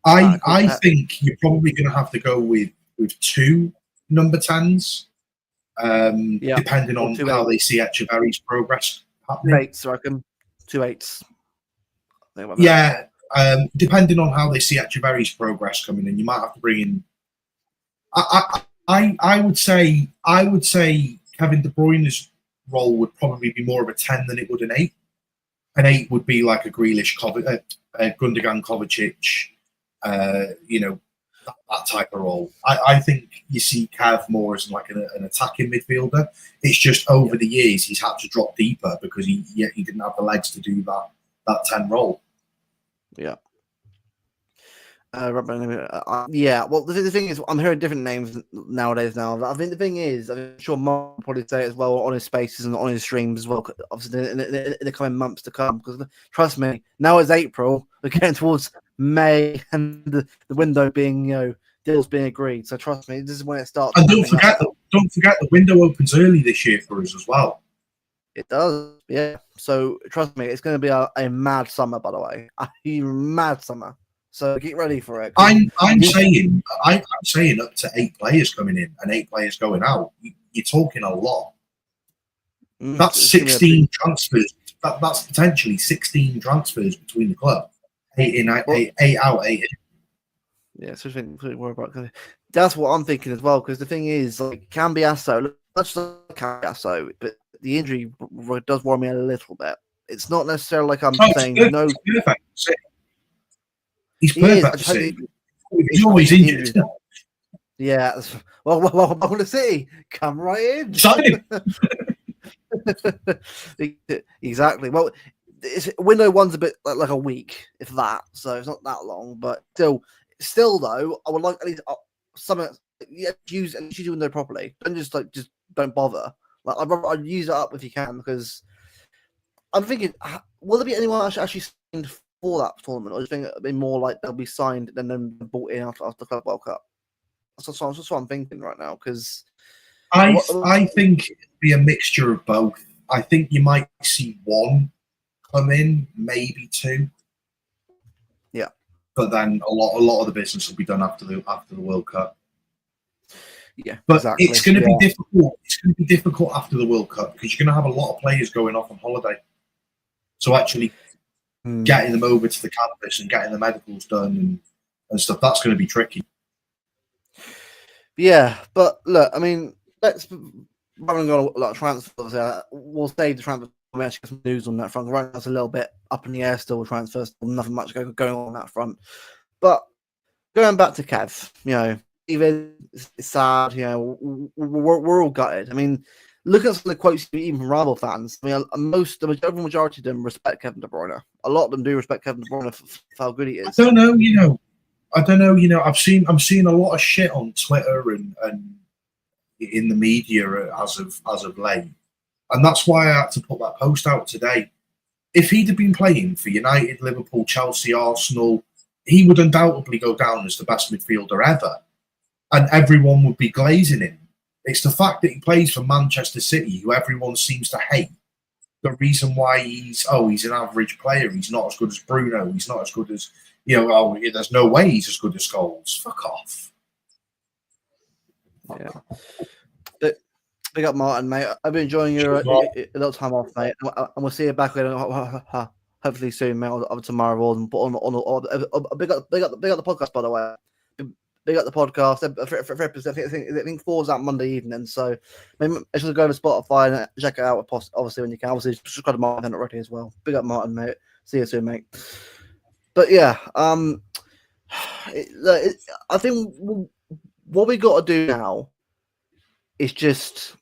Speaker 2: I think you're probably going to have to go with 2 number 10s, depending on how they see Echeverry's progress happening.
Speaker 1: 2 8s, I reckon. 2 8s.
Speaker 2: Yeah, depending on how they see Echeverry's progress coming in, you might have to bring in. I would say Kevin De Bruyne's role would probably be more of a 10 than it would an 8. An 8 would be like a Grealish, Gundogan, Kovacic, that type of role. I think you see Kev more as like an attacking midfielder. It's just over the years he's had to drop deeper because he didn't have the legs to do that 10 role.
Speaker 1: Yeah. Well, the thing is, I'm hearing different names nowadays. Now, I think the thing is, I'm sure Mark will probably say it as well on his spaces and on his streams as well. Obviously, in the coming months to come, because trust me, now it's April, we're getting towards May, and the window being, deals being agreed. So trust me, this is when it starts.
Speaker 2: And don't forget the window opens early this year for us as well.
Speaker 1: It does, yeah. So trust me, it's going to be a mad summer. By the way, a mad summer. So get ready for it.
Speaker 2: I'm saying up to 8 players coming in and 8 players going out. You're talking a lot. That's 16 transfers. That's potentially 16 transfers between the club. 8 in, 8 out, 8 in.
Speaker 1: Yeah, so worry about. That's what I'm thinking as well. Because the thing is, like, Cambiasso, let's look at Cambiasso, but the injury does worry me a little bit. It's not necessarily like I'm saying no.
Speaker 2: He's perfect. He's always injured.
Speaker 1: Yeah. Well, welcome to City. Come right in.
Speaker 2: Sign him.
Speaker 1: Exactly. Well, window 1's a bit like a week, if that. So it's not that long, but still though, I would like at least use the window properly. Don't just don't bother. Like I'd use it up if you can, because I'm thinking, will there be anyone actually signed for that tournament, or do you think it'll be more like they'll be signed and then bought in after the Club World Cup? That's what I'm thinking right now, because
Speaker 2: I think it'll be a mixture of both. I think you might see 1 come in, maybe 2.
Speaker 1: Yeah,
Speaker 2: but then a lot of the business will be done after the World Cup.
Speaker 1: Yeah,
Speaker 2: but
Speaker 1: exactly.
Speaker 2: It's going to be difficult. It's going to be difficult after the World Cup because you're going to have a lot of players going off on holiday. So actually getting them over to the campus and getting the medicals done and stuff, that's going to be tricky.
Speaker 1: Yeah, but look, I mean, rather than go a lot of transfers, we'll save the transfer we actually get some news on that front. Right now, it's a little bit up in the air still. Transfers, still nothing much going on that front. But going back to Kev, even it's sad. We're all gutted. I mean, look at some of the quotes even from rival fans. I mean, the majority of them respect Kevin De Bruyne. A lot of them do respect Kevin De Bruyne for how good he is.
Speaker 2: I don't know. I'm seeing a lot of shit on Twitter and in the media as of late, and that's why I had to put that post out today. If he'd have been playing for United, Liverpool, Chelsea, Arsenal, he would undoubtedly go down as the best midfielder ever, and everyone would be glazing him. It's the fact that he plays for Manchester City, who everyone seems to hate, the reason why he's an average player. He's not as good as Bruno. He's not as good as, there's no way he's as good as Scholes. Fuck off.
Speaker 1: Yeah. Big up, Martin, mate. I've been enjoying your little time off, mate. And we'll see you back hopefully soon, mate, or tomorrow. Or big up the podcast, by the way. Big up the podcast. I think 4's out Monday evening, so maybe I should go to Spotify and check it out. Obviously, when you can. Obviously, subscribe to Martin already as well. Big up, Martin, mate. See you soon, mate. But yeah, I think what we got to do now is just,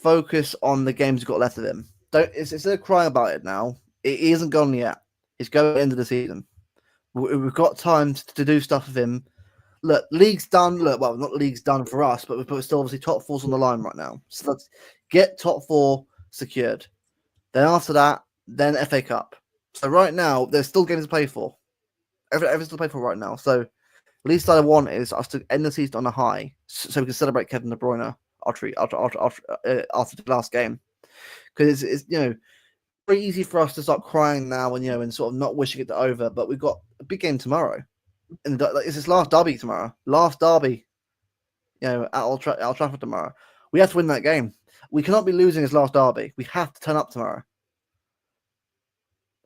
Speaker 1: focus on the games we've got left of him. Instead of crying about it now, it isn't gone yet. It's going to the end of the season. We've got time to do stuff with him. Look, league's done. Well, not league's done for us, but we're still obviously top 4's on the line right now. So let's get top 4 secured. Then after that, then FA Cup. So right now, there's still games to play for. Everything's to play for right now. So at least I want is us to end the season on a high, so we can celebrate Kevin De Bruyne after the last game. Because it's very easy for us to start crying now and sort of not wishing it over. But we've got a big game tomorrow. And it's his last derby tomorrow. Last derby, at Old Trafford tomorrow. We have to win that game. We cannot be losing his last derby. We have to turn up tomorrow.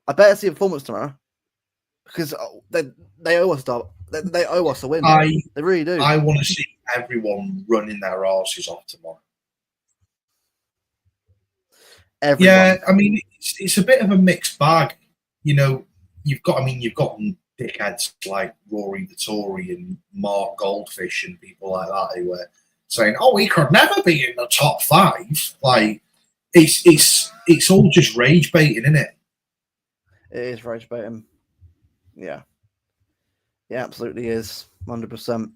Speaker 1: I better see a performance tomorrow because they owe us they owe us a win. They really do.
Speaker 2: I want to see everyone running their arses off tomorrow.
Speaker 1: Everyone.
Speaker 2: Yeah, I mean it's a bit of a mixed bag. You've got dickheads like Rory the Tory and Mark Goldfish and people like that who were saying, "Oh, he could never be in the top 5." Like it's all just rage baiting, isn't it?
Speaker 1: It is rage baiting. Yeah, absolutely is 100%. And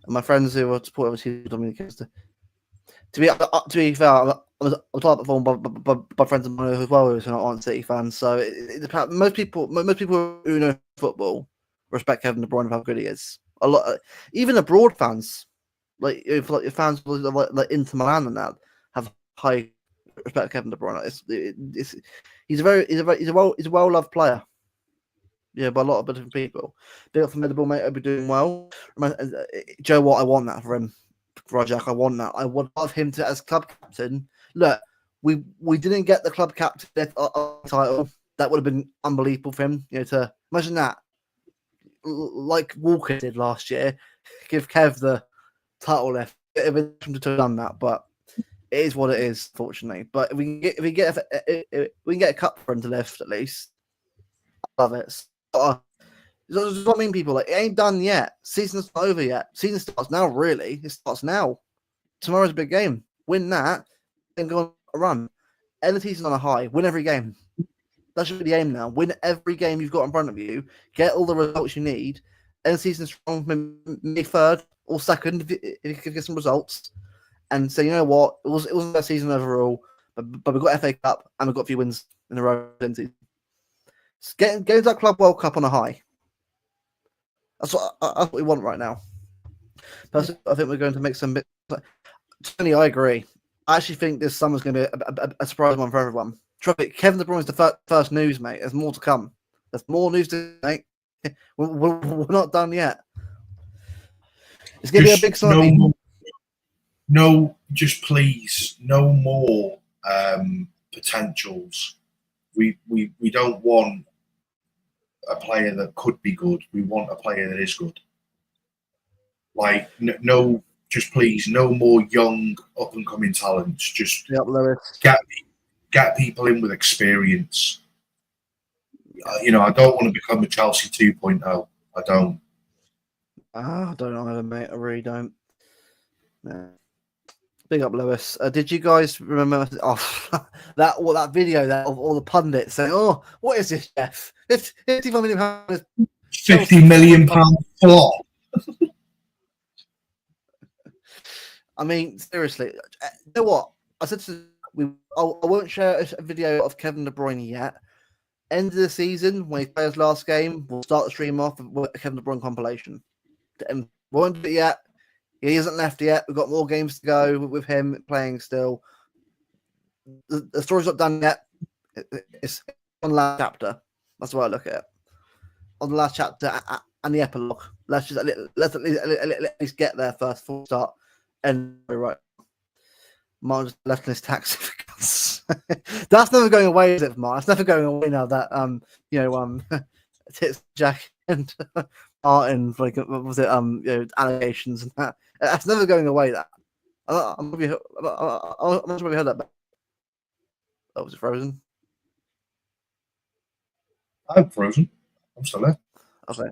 Speaker 1: my friends who are supporting Dominic, to be fair, I'm told before by friends of mine as well who aren't City fans. So most people who know football respect Kevin De Bruyne for how good he is. A lot, even abroad fans, like fans like Inter Milan and that, have high respect for Kevin De Bruyne. He's a well loved player. Yeah, by a lot of different people. Big up for Medical, mate. I'll be doing well. Joe, what I want that for him. Rajak, I want that. I would love him to as club captain. Look, we didn't get the club captain title. That would have been unbelievable for him. To imagine that, like Walker did last year, give Kev the title left. It would have been to have done that, but it is what it is, fortunately. But if we can get a cup for him to lift at least, I love it. Does not mean people it ain't done yet. Season's not over yet. Season starts now. Really, it starts now. Tomorrow's a big game. Win that, then go on a run. End the season on a high. Win every game. That should be the aim now. Win every game you've got in front of you. Get all the results you need. End the season strong. Maybe 3rd or 2nd if you can get some results. And say, you know what, it wasn't the best season overall, but we've got FA Cup and we've got a few wins in a row. Get into that Club World Cup on a high. That's what we want right now. Personally, I think we're going to make some bit. Tony, I agree. I actually think this summer's going to be a surprise one for everyone. Kevin De Bruyne is the first news, mate. There's more to come. There's more news to make. We're not done yet. It's going to be a big summer.
Speaker 2: Just please, no more potentials. We don't want a player that could be good. We want a player that is good. Like just please, no more young up and coming talents. Just
Speaker 1: Lewis.
Speaker 2: get get people in with experience. I don't want to become a Chelsea 2.0. I don't.
Speaker 1: I don't know either, mate. I really don't. Yeah. Big up, Lewis. Did you guys remember that video of all the pundits saying, "Oh, what is this, Jeff? £55 million,
Speaker 2: £50 million flop."
Speaker 1: I mean, seriously, you know what? I said I won't share a video of Kevin De Bruyne yet. End of the season, when he plays his last game, we'll start the stream off with a Kevin De Bruyne compilation. And we won't do it yet. He hasn't left yet. We've got more games to go with him playing still. The story's not done yet. It's on the last chapter. That's the way I look at it. On the last chapter and the epilogue. Let's at least get there first before we start. And right. Martin's left in his taxi. That's never going away, is it, Martin? That's never going away now that Tits Jack and Martin, like, what was it, allegations and that. That's never going away. That I'm not sure if you heard that. Oh, was it frozen?
Speaker 2: I'm frozen. I'm still there.
Speaker 1: Okay,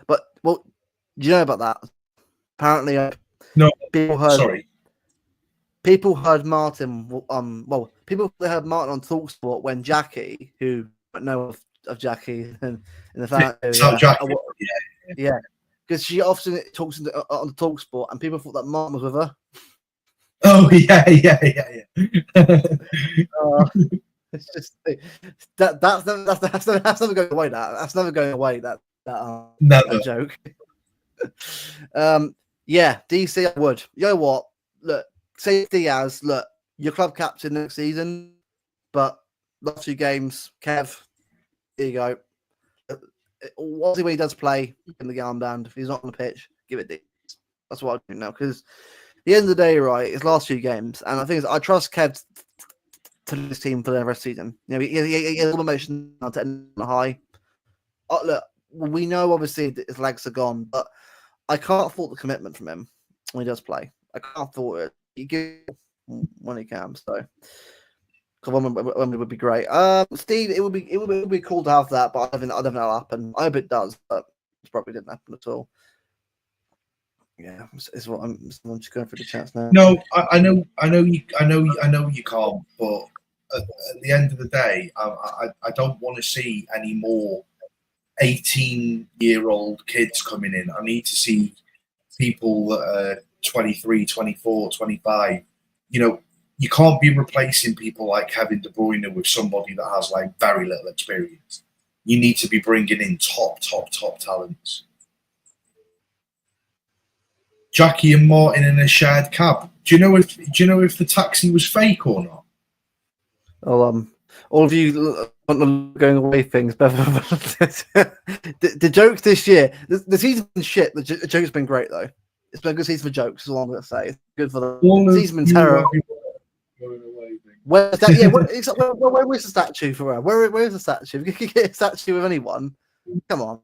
Speaker 1: but do you know about that? Apparently,
Speaker 2: no.
Speaker 1: Sorry. People heard Martin. People heard Martin on Talksport when Jackie, who I know of Jackie in the family, yeah, because she often talks on the Talksport, and people thought that Martin was with her.
Speaker 2: Oh yeah.
Speaker 1: It's just that's never going away. That's never going away. That joke. Yeah, DC, I would. You know what? Look. Say Diaz, look, your club captain next season, but last 2 games, Kev, here you go. Obviously, when he does play in the armband, if he's not on the pitch, give it Diaz. That's what I do now, because at the end of the day, right, it's last 2 games, and I think I trust Kev to lead his team for the rest of the season. He has a little motion to end on a high. Look, we know obviously that his legs are gone, but I can't fault the commitment from him when he does play. I can't fault it. You give when he can, so when would be great. Steve, it would be cool to have that, but I don't think that'll happen. I hope it does, but it probably didn't happen at all. Yeah, is what I'm just going through the chats now.
Speaker 2: No, I know you can't, but at the end of the day, I don't want to see any more 18-year-old kids coming in. I need to see people that are 23, 24, 25. You can't be replacing people like Kevin De Bruyne with somebody that has like very little experience. You need to be bringing in top talents. Jackie and Martin in a shared cab. Do you know if the taxi was fake or not?
Speaker 1: Well, all of you going away things. The jokes this year, the season's been shit. The joke's been great though. It's been a good season for jokes, is all I'm going to say. It's good for the season. Been terrible. Where's that? Yeah, where is the statue for her? Where is the statue? If you could get a statue of anyone, come on.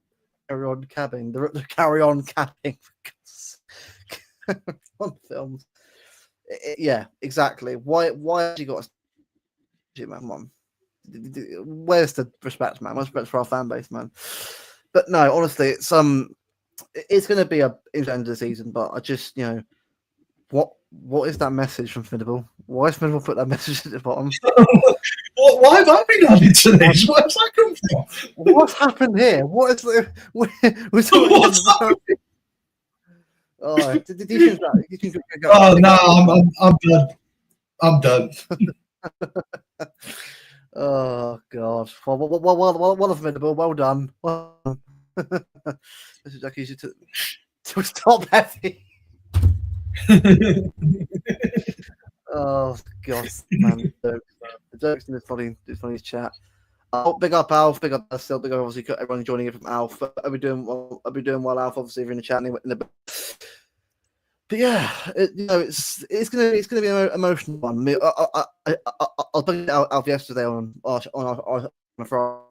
Speaker 1: Carry on cabbing. The carry on cabbing. On films. Yeah, exactly. Why have you got a man? Come on. Where's the respect, man? Where's respect for our fan base, man? But no, honestly, it's going to be a end of the season, but I just, what is that message from Fidable? Why has Fidable put that message at the bottom?
Speaker 2: Why have I been added to this? Where's that come from?
Speaker 1: What's happened here? What is the? What's happened? Oh, did you think that?
Speaker 2: Oh no, I'm done.
Speaker 1: Oh God! Well of Fidable. Well done. This is Jackie to stop heavy. Oh God, man! The jokes in this chat. Big up Alf, big up still, big up obviously everyone joining in from Alf. I'll be doing well, Alf. Obviously, if you're in the chat in a bit. But yeah, it's gonna be an emotional one. I was bringing Alf yesterday on our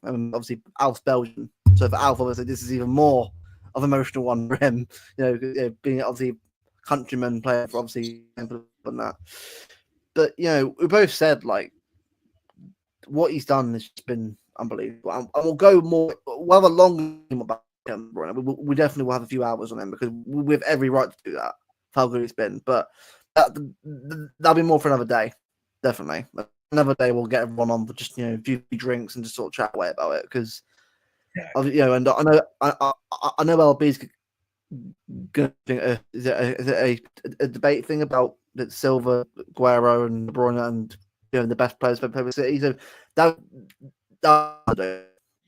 Speaker 1: obviously Alf's Belgian, so for Alf obviously this is even more of an emotional one for him. Being obviously countryman player for obviously and that. But we both said like what he's done has just been unbelievable. And we'll go more. We'll have a long game about him. We definitely will have a few hours on him because we have every right to do that. How good it's been, but that'll be more for another day. Definitely, another day we'll get everyone on for just a few drinks and just sort of chat away about it because and I know LB's going to think is it a debate thing about that Silva, Guerrero, and Bruyne and the best players for Premier City. So that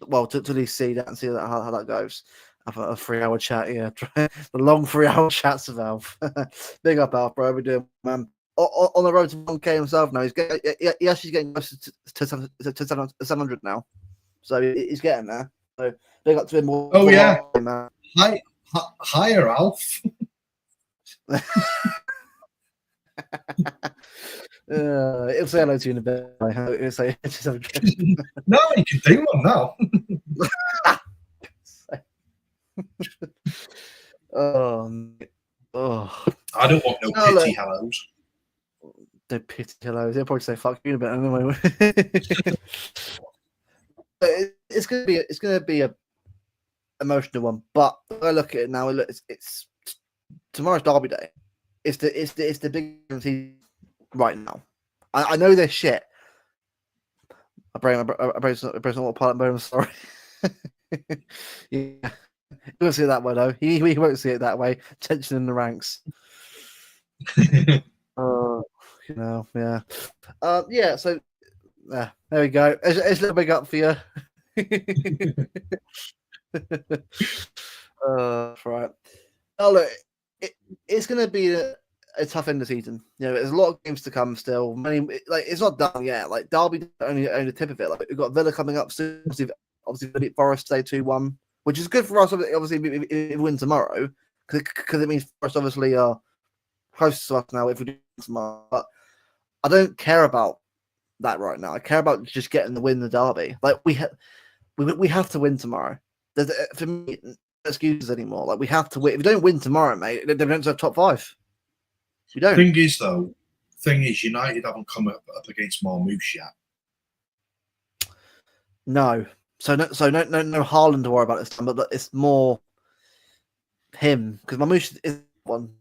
Speaker 1: well to at least see that and see how that goes. Have a 3-hour chat, the long 3-hour chats of Alf. Big up, Alf, bro. We're doing, man. On the road to 1K himself now. He actually getting close to 700 now. So he's getting there. So big up to him more.
Speaker 2: Oh, yeah. Man. Higher, Alf.
Speaker 1: It'll say hello to you in a bit. It'll say,
Speaker 2: no, you can do one now. I don't want no pity hellos.
Speaker 1: No pity hellos. They'll probably say fuck you in a bit anyway. It's gonna be a emotional one, but I look at it now. It's tomorrow's Derby Day. It's the big guarantee right now. I know they're shit. I bring what part I'm sorry. Yeah. He won't see it that way though. He won't see it that way. Tension in the ranks. Yeah. So there we go. It's a little big up for you. Right. Oh look, it's going to be a tough end of the season. There's a lot of games to come still. It's not done yet. Like Derby only the tip of it. Like we've got Villa coming up soon. Obviously, beat Forest today 2-1. Which is good for us, obviously, if we win tomorrow, because it means Forest obviously are close to us now if we do tomorrow. But I don't care about that right now. I care about just getting the win in the derby. Like we have to win tomorrow. For me, no excuses anymore. Like we have to win. If we don't win tomorrow, mate, they don't have top 5. We don't.
Speaker 2: Thing is, United haven't come up against Marmouche yet.
Speaker 1: No. So no Haaland to worry about this time, but it's more him because Mamouche is one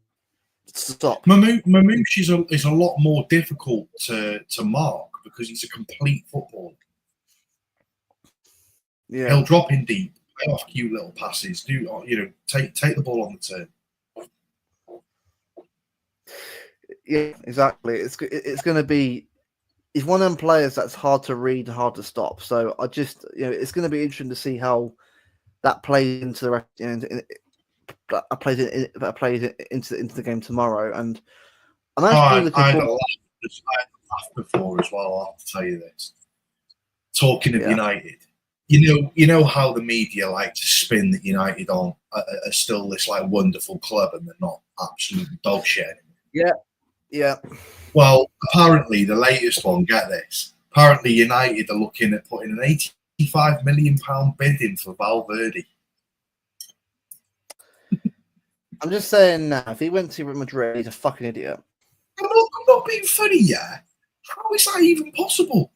Speaker 1: to stop.
Speaker 2: Mamouche is a lot more difficult to mark because he's a complete footballer.
Speaker 1: Yeah,
Speaker 2: he'll drop in deep, play off cute little passes. Take the ball on the turn.
Speaker 1: Yeah, exactly. It's going to be. He's one of them players that's hard to read and hard to stop. So I just, it's going to be interesting to see how that plays into the rest, plays into the game tomorrow. And I'm actually
Speaker 2: I had a laugh before as well. I'll have to tell you this. Talking of United, you know how the media like to spin that United are still this like wonderful club and they're not absolutely dog shit anymore.
Speaker 1: Yeah.
Speaker 2: Well, apparently the latest one, get this. Apparently United are looking at putting an £85 million bid in for Valverde.
Speaker 1: I'm just saying now, if he went to Real Madrid, he's a fucking idiot.
Speaker 2: I'm not being funny, yeah. How is that even possible?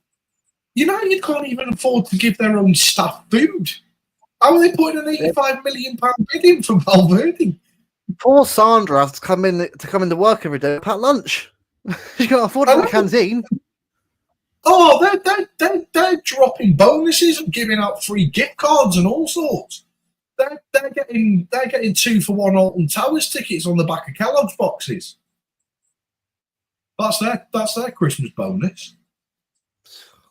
Speaker 2: United can't even afford to give their own staff food. How are they putting an £85 million bid in for Valverde?
Speaker 1: Poor Sandra has to come into work every day at lunch. She can't afford a canteen.
Speaker 2: Oh, they're dropping bonuses and giving out free gift cards and all sorts. They're getting 2-for-1 Alton Towers tickets on the back of Kellogg's boxes. That's their Christmas bonus.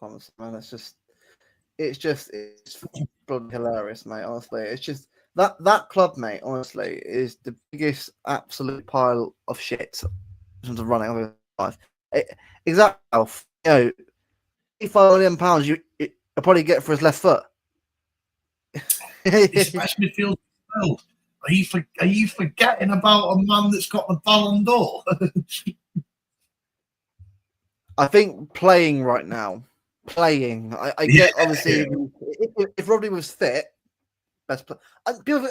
Speaker 1: Honestly, man, it's bloody hilarious, mate. Honestly, it's just that club, mate. Honestly, is the biggest absolute pile of shit in terms of running over life. Exactly. £85 million you probably get for his left foot.
Speaker 2: It's the best midfield in the world. Are you forgetting about a man that's got the Ballon d'Or?
Speaker 1: I think playing right now. I get obviously if Rodri was fit, best player. People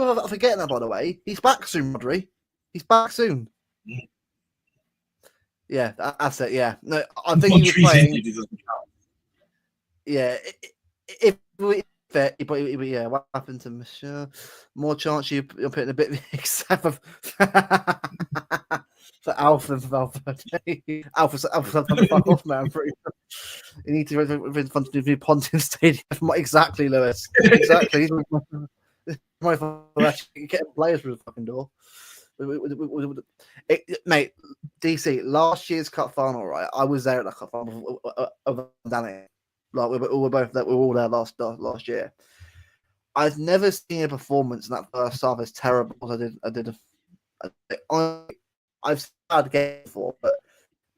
Speaker 1: are forgetting that, by the way. He's back soon, Rodri. He's back soon. Yeah, that's it. Yeah, no, I think he was playing. if we fit, yeah, what happened to Monsieur? More chance you're putting a bit of except for Alpha and Valverde. Alpha, fuck off, man. You need to in front of the Pontin Stadium. Exactly, Lewis. Exactly. Actually getting players through the fucking door. Mate, DC, last year's cup final, right? I was there at the cup final of Danny. Like we were all there last year. I've never seen a performance in that first half as terrible as I've had a game before, but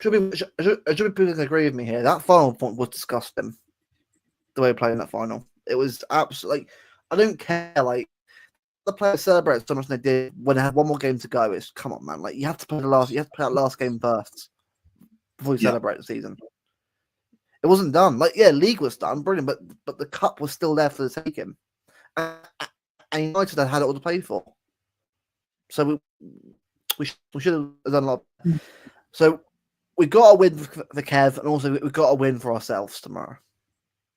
Speaker 1: should people agree with me here? That final point was disgusting. The way we played in that final, it was absolutely. I don't care. Like the players celebrate so much they did when they had one more game to go. It's come on, man. Like you have to play that last game first before you celebrate the season. It wasn't done. Like league was done, brilliant, but the cup was still there for the taking. And United had it all to play for. So we should have done a lot. So we got a win for Kev, and also we got a win for ourselves tomorrow.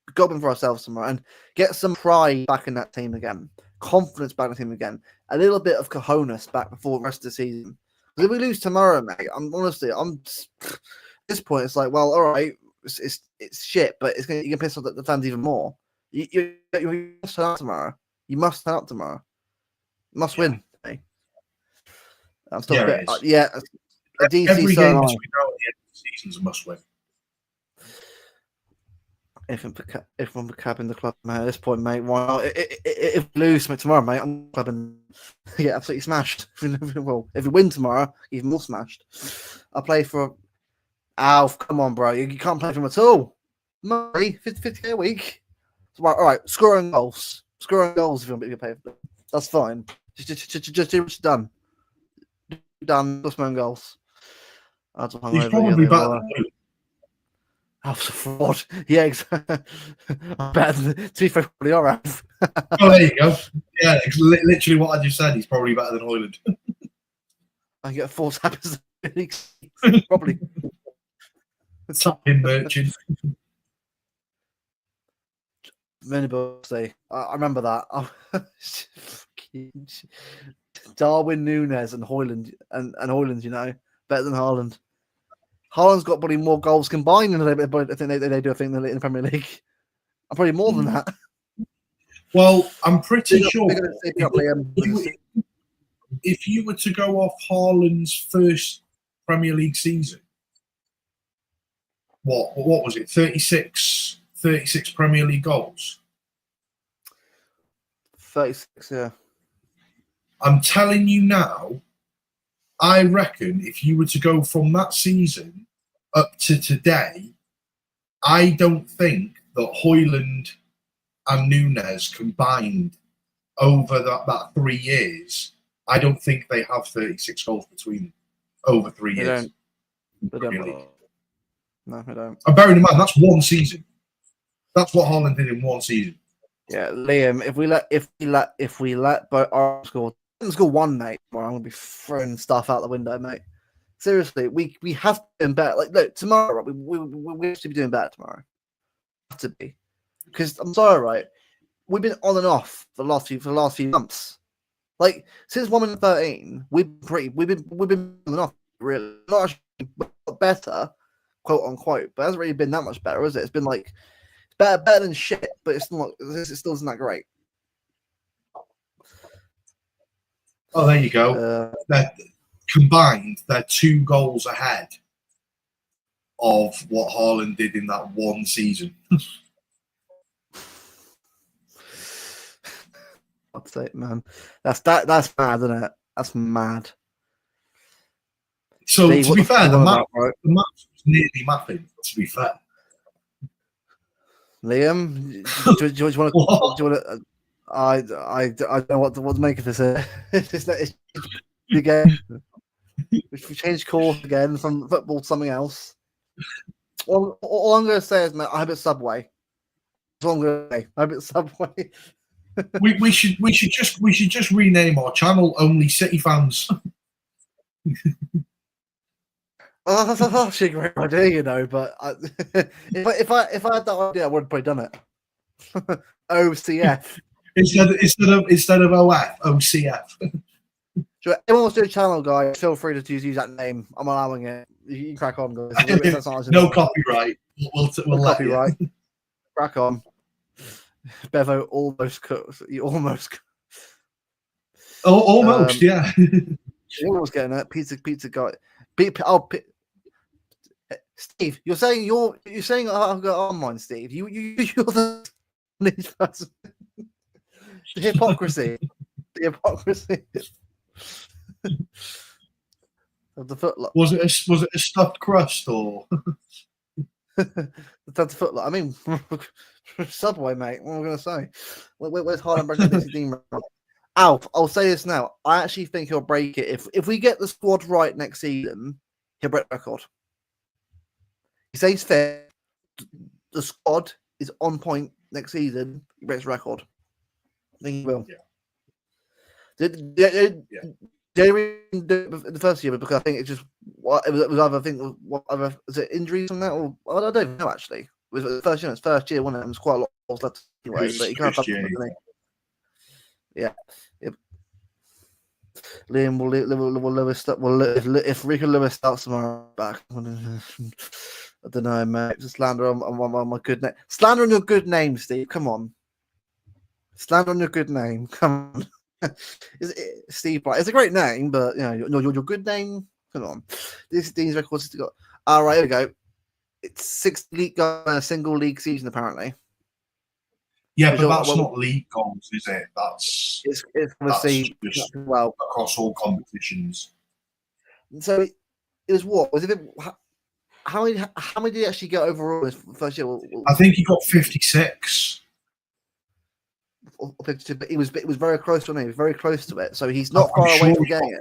Speaker 1: We got a win for ourselves tomorrow, and get some pride back in that team again, confidence back in the team again, a little bit of cojones back before the rest of the season. If we lose tomorrow, mate, at this point, it's like, well, all right, it's shit, but you can piss off the fans even more. You must turn up tomorrow. You must turn up tomorrow. You must win. Mate. I'm still a bit, a DC
Speaker 2: every game between now and the
Speaker 1: so
Speaker 2: end of the season is a must win.
Speaker 1: If I'm capping the club, mate, at this point, mate, why not? If we lose tomorrow, mate, I'm clubbing. Yeah, absolutely smashed. If we win tomorrow, even more smashed. I'll play for Alf. Come on, bro. You can't play for him at all. Murray, 50k a week. All right, scoring goals. Scoring goals if you want to pay for them. That's fine. Just do what's done. Done. Just my own goals.
Speaker 2: He's probably better.
Speaker 1: Alf's a fraud. Yeah, exactly. Better to be fair, probably are Alf.
Speaker 2: Oh, there you go. Yeah, literally what I just said. He's probably better than Hoyland.
Speaker 1: I get 4 tappers. Probably.
Speaker 2: Tapping merchant.
Speaker 1: Many birthday. I remember that. Darwin Núñez and Hoyland and Hoyland, better than Haaland. Haaland's got probably more goals combined than I think they do. I think in the Premier League, and probably more than that.
Speaker 2: Well, I'm pretty sure if you were to go off Haaland's first Premier League season, what was it? 36 Premier League goals.
Speaker 1: 36, yeah.
Speaker 2: I'm telling you now, I reckon if you were to go from that season up to today, I don't think that Hoyland and Núñez combined over that 3 years, I don't think they have 36 goals between them over 3 years.
Speaker 1: They don't. No, they don't.
Speaker 2: And bearing in mind, that's one season. That's what Haaland did in one season.
Speaker 1: Yeah, Liam, if we let our score one, mate, well, I'm gonna be throwing stuff out the window, mate. Seriously, we have to be better. Like, look, tomorrow, we have to be doing better tomorrow. Have to be, because I'm sorry, right? We've been on and off for the last few months. Like since 1-13, we've been on and off. Really, not actually better, quote unquote, but it hasn't really been that much better, has it? It's been like better than shit, but it still isn't that great.
Speaker 2: Oh, there you go. Combined, they're 2 goals ahead of what Haaland did in that one season.
Speaker 1: I'd say, man, that's mad, isn't it? That's mad.
Speaker 2: So, to be fair, the match was nearly mapping. To be fair,
Speaker 1: Liam, do you want to? I don't know what to make of this. It's again. We changed course again from football to something else. All I'm going to say is, man, I hope it's Subway. That's all I'm going to say. I hope it's Subway.
Speaker 2: we should just rename our channel Only City Fans.
Speaker 1: Oh, that's actually a great idea, you know. But if I had that idea, I would have probably done it. OCF.
Speaker 2: instead of OF, OCF.
Speaker 1: Sure, anyone wants to do a channel, guys, feel free to use that name. I'm allowing it. You can crack on, guys. That's not
Speaker 2: No copyright. We'll
Speaker 1: no
Speaker 2: let
Speaker 1: copyright.
Speaker 2: you.
Speaker 1: Crack on. Bevo almost cooked. You almost.
Speaker 2: Oh, almost, yeah.
Speaker 1: You're almost getting it. Pizza guy. Steve, you're saying I've got online, Steve. You're the person. The hypocrisy. The hypocrisy. Of the footlock.
Speaker 2: Was it a stuffed crust or
Speaker 1: the footlock? I mean, Subway, mate. What am I going to say? Where's Harlan breaking the team? Alf, I'll say this now. I actually think he'll break it if we get the squad right next season. He'll break the record. He says fair. The squad is on point next season. He breaks the record. I think he will.
Speaker 2: Yeah.
Speaker 1: The first year, because I think it was either, I think, was it injuries from that, or I don't even know actually. It was the first year, it's first year, wasn't it? It was quite a lot of left anyway, but he can't have yeah. Liam will Lewis if Rico Lewis starts tomorrow back. I don't know, mate. Just slander on my good name. Slander on your good name, Steve. Come on. Slander on your good name. Come on. Steve Bright. It's a great name, but you know your good name. Come on. These records got. All right, here we go. It's 6 league goals in a single league season, apparently.
Speaker 2: Yeah, but that's not league goals, is it?
Speaker 1: It's obviously well
Speaker 2: across all competitions.
Speaker 1: So it was what? Was it? How many did he actually get overall this first year?
Speaker 2: I think he got 56.
Speaker 1: But it was very close to me. He was very close to it, so he's not far away from getting it.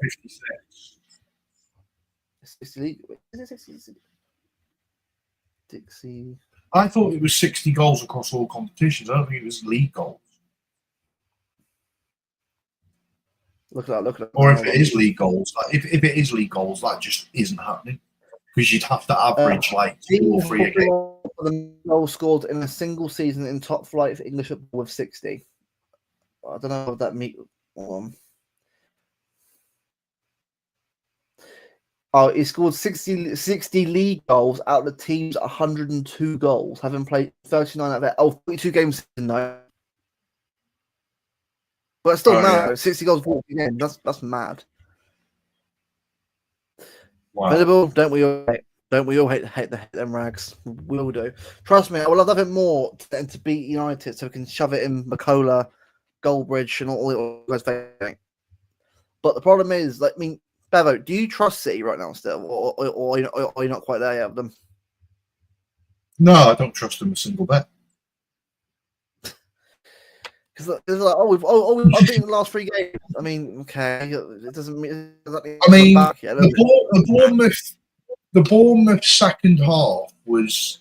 Speaker 1: 56. Dixie.
Speaker 2: I thought it was 60 goals across all competitions. I don't think it was league goals.
Speaker 1: Look at that.
Speaker 2: Or if it is league goals, if it is league goals, that just isn't happening. Because you'd have to average like 2 or 3 a game.
Speaker 1: The goal scored in a single season in top flight for English football with 60. I don't know what that means. He scored 60 league goals out of the team's 102 goals, having played 39 out of their 42 games in though. But still mad. Yeah. 60 goals, 40 games. That's mad. Wow. Don't we all hate them rags? We all do. Trust me, I would love nothing more than to beat United so we can shove it in McCullough, Goldbridge, and all the guys facing. But the problem is, like, I mean, Bevo, do you trust City right now still, or are you not quite there yet with them?
Speaker 2: No, I don't trust them a single bit.
Speaker 1: Because it's like, I've beaten the last 3 games. I mean, okay, it doesn't mean.
Speaker 2: I mean, the Bournemouth second half was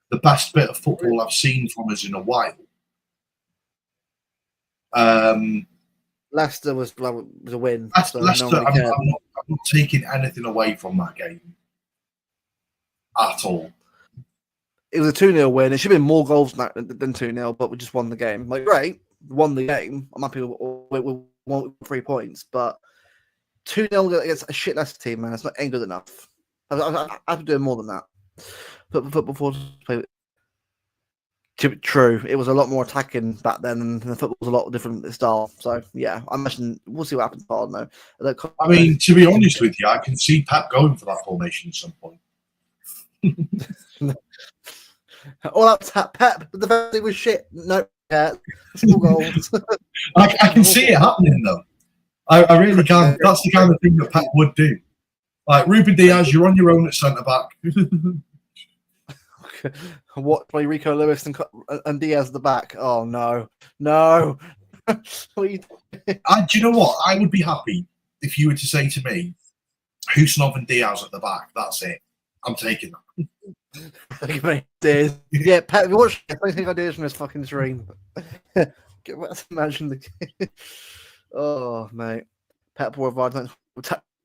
Speaker 2: the best bit of football I've seen from us in a while.
Speaker 1: Leicester was a win.
Speaker 2: Leicester, I'm not taking anything away from that game at all.
Speaker 1: It was a 2-0 win. It should have been more goals than 2-0, but we just won the game. Like, great, won the game. I'm happy with 3 points, but 2-0 against a shit Leicester team, man, it's not ain't good enough. I have to do more than that. But before true, it was a lot more attacking back then, and the football was a lot different style. So yeah, I imagine we'll see what happens. I don't know.
Speaker 2: I mean, to be honest with you, I can see Pep going for that formation at some point.
Speaker 1: All up tap Pep, but the first thing was shit. No, yeah, 4 goals.
Speaker 2: I can see it happening though. I really can. That's the kind of thing that Pep would do. Like Ruben Diaz, you're on your own at centre back.
Speaker 1: What play Rico Lewis and Diaz at the back? Oh no. Do
Speaker 2: you know what? I would be happy if you were to say to me, Husnov and Diaz at the back. That's it. I'm taking that.
Speaker 1: Yeah, Pat, watch anything ideas from this fucking stream. Imagine the oh mate. Pep War.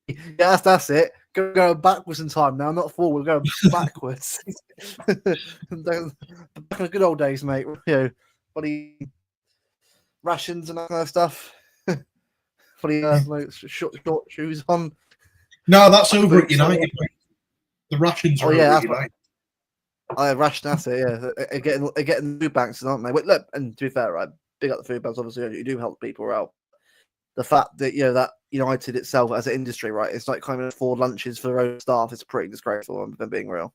Speaker 1: Yeah, that's it. go backwards in time now, not forward. We're going backwards. Back in the good old days, mate. Bloody rations and that kind of stuff. Bloody like short shoes on.
Speaker 2: No, that's over at United. The rations are over at United.
Speaker 1: Ration, that's it. Yeah, getting food banks, aren't they? Wait, look, and to be fair, right, big up the food banks. Obviously, you do help people out. The fact that that United itself as an industry, right, it's like kind of 4 lunches for their own staff. It's pretty disgraceful. I'm being real.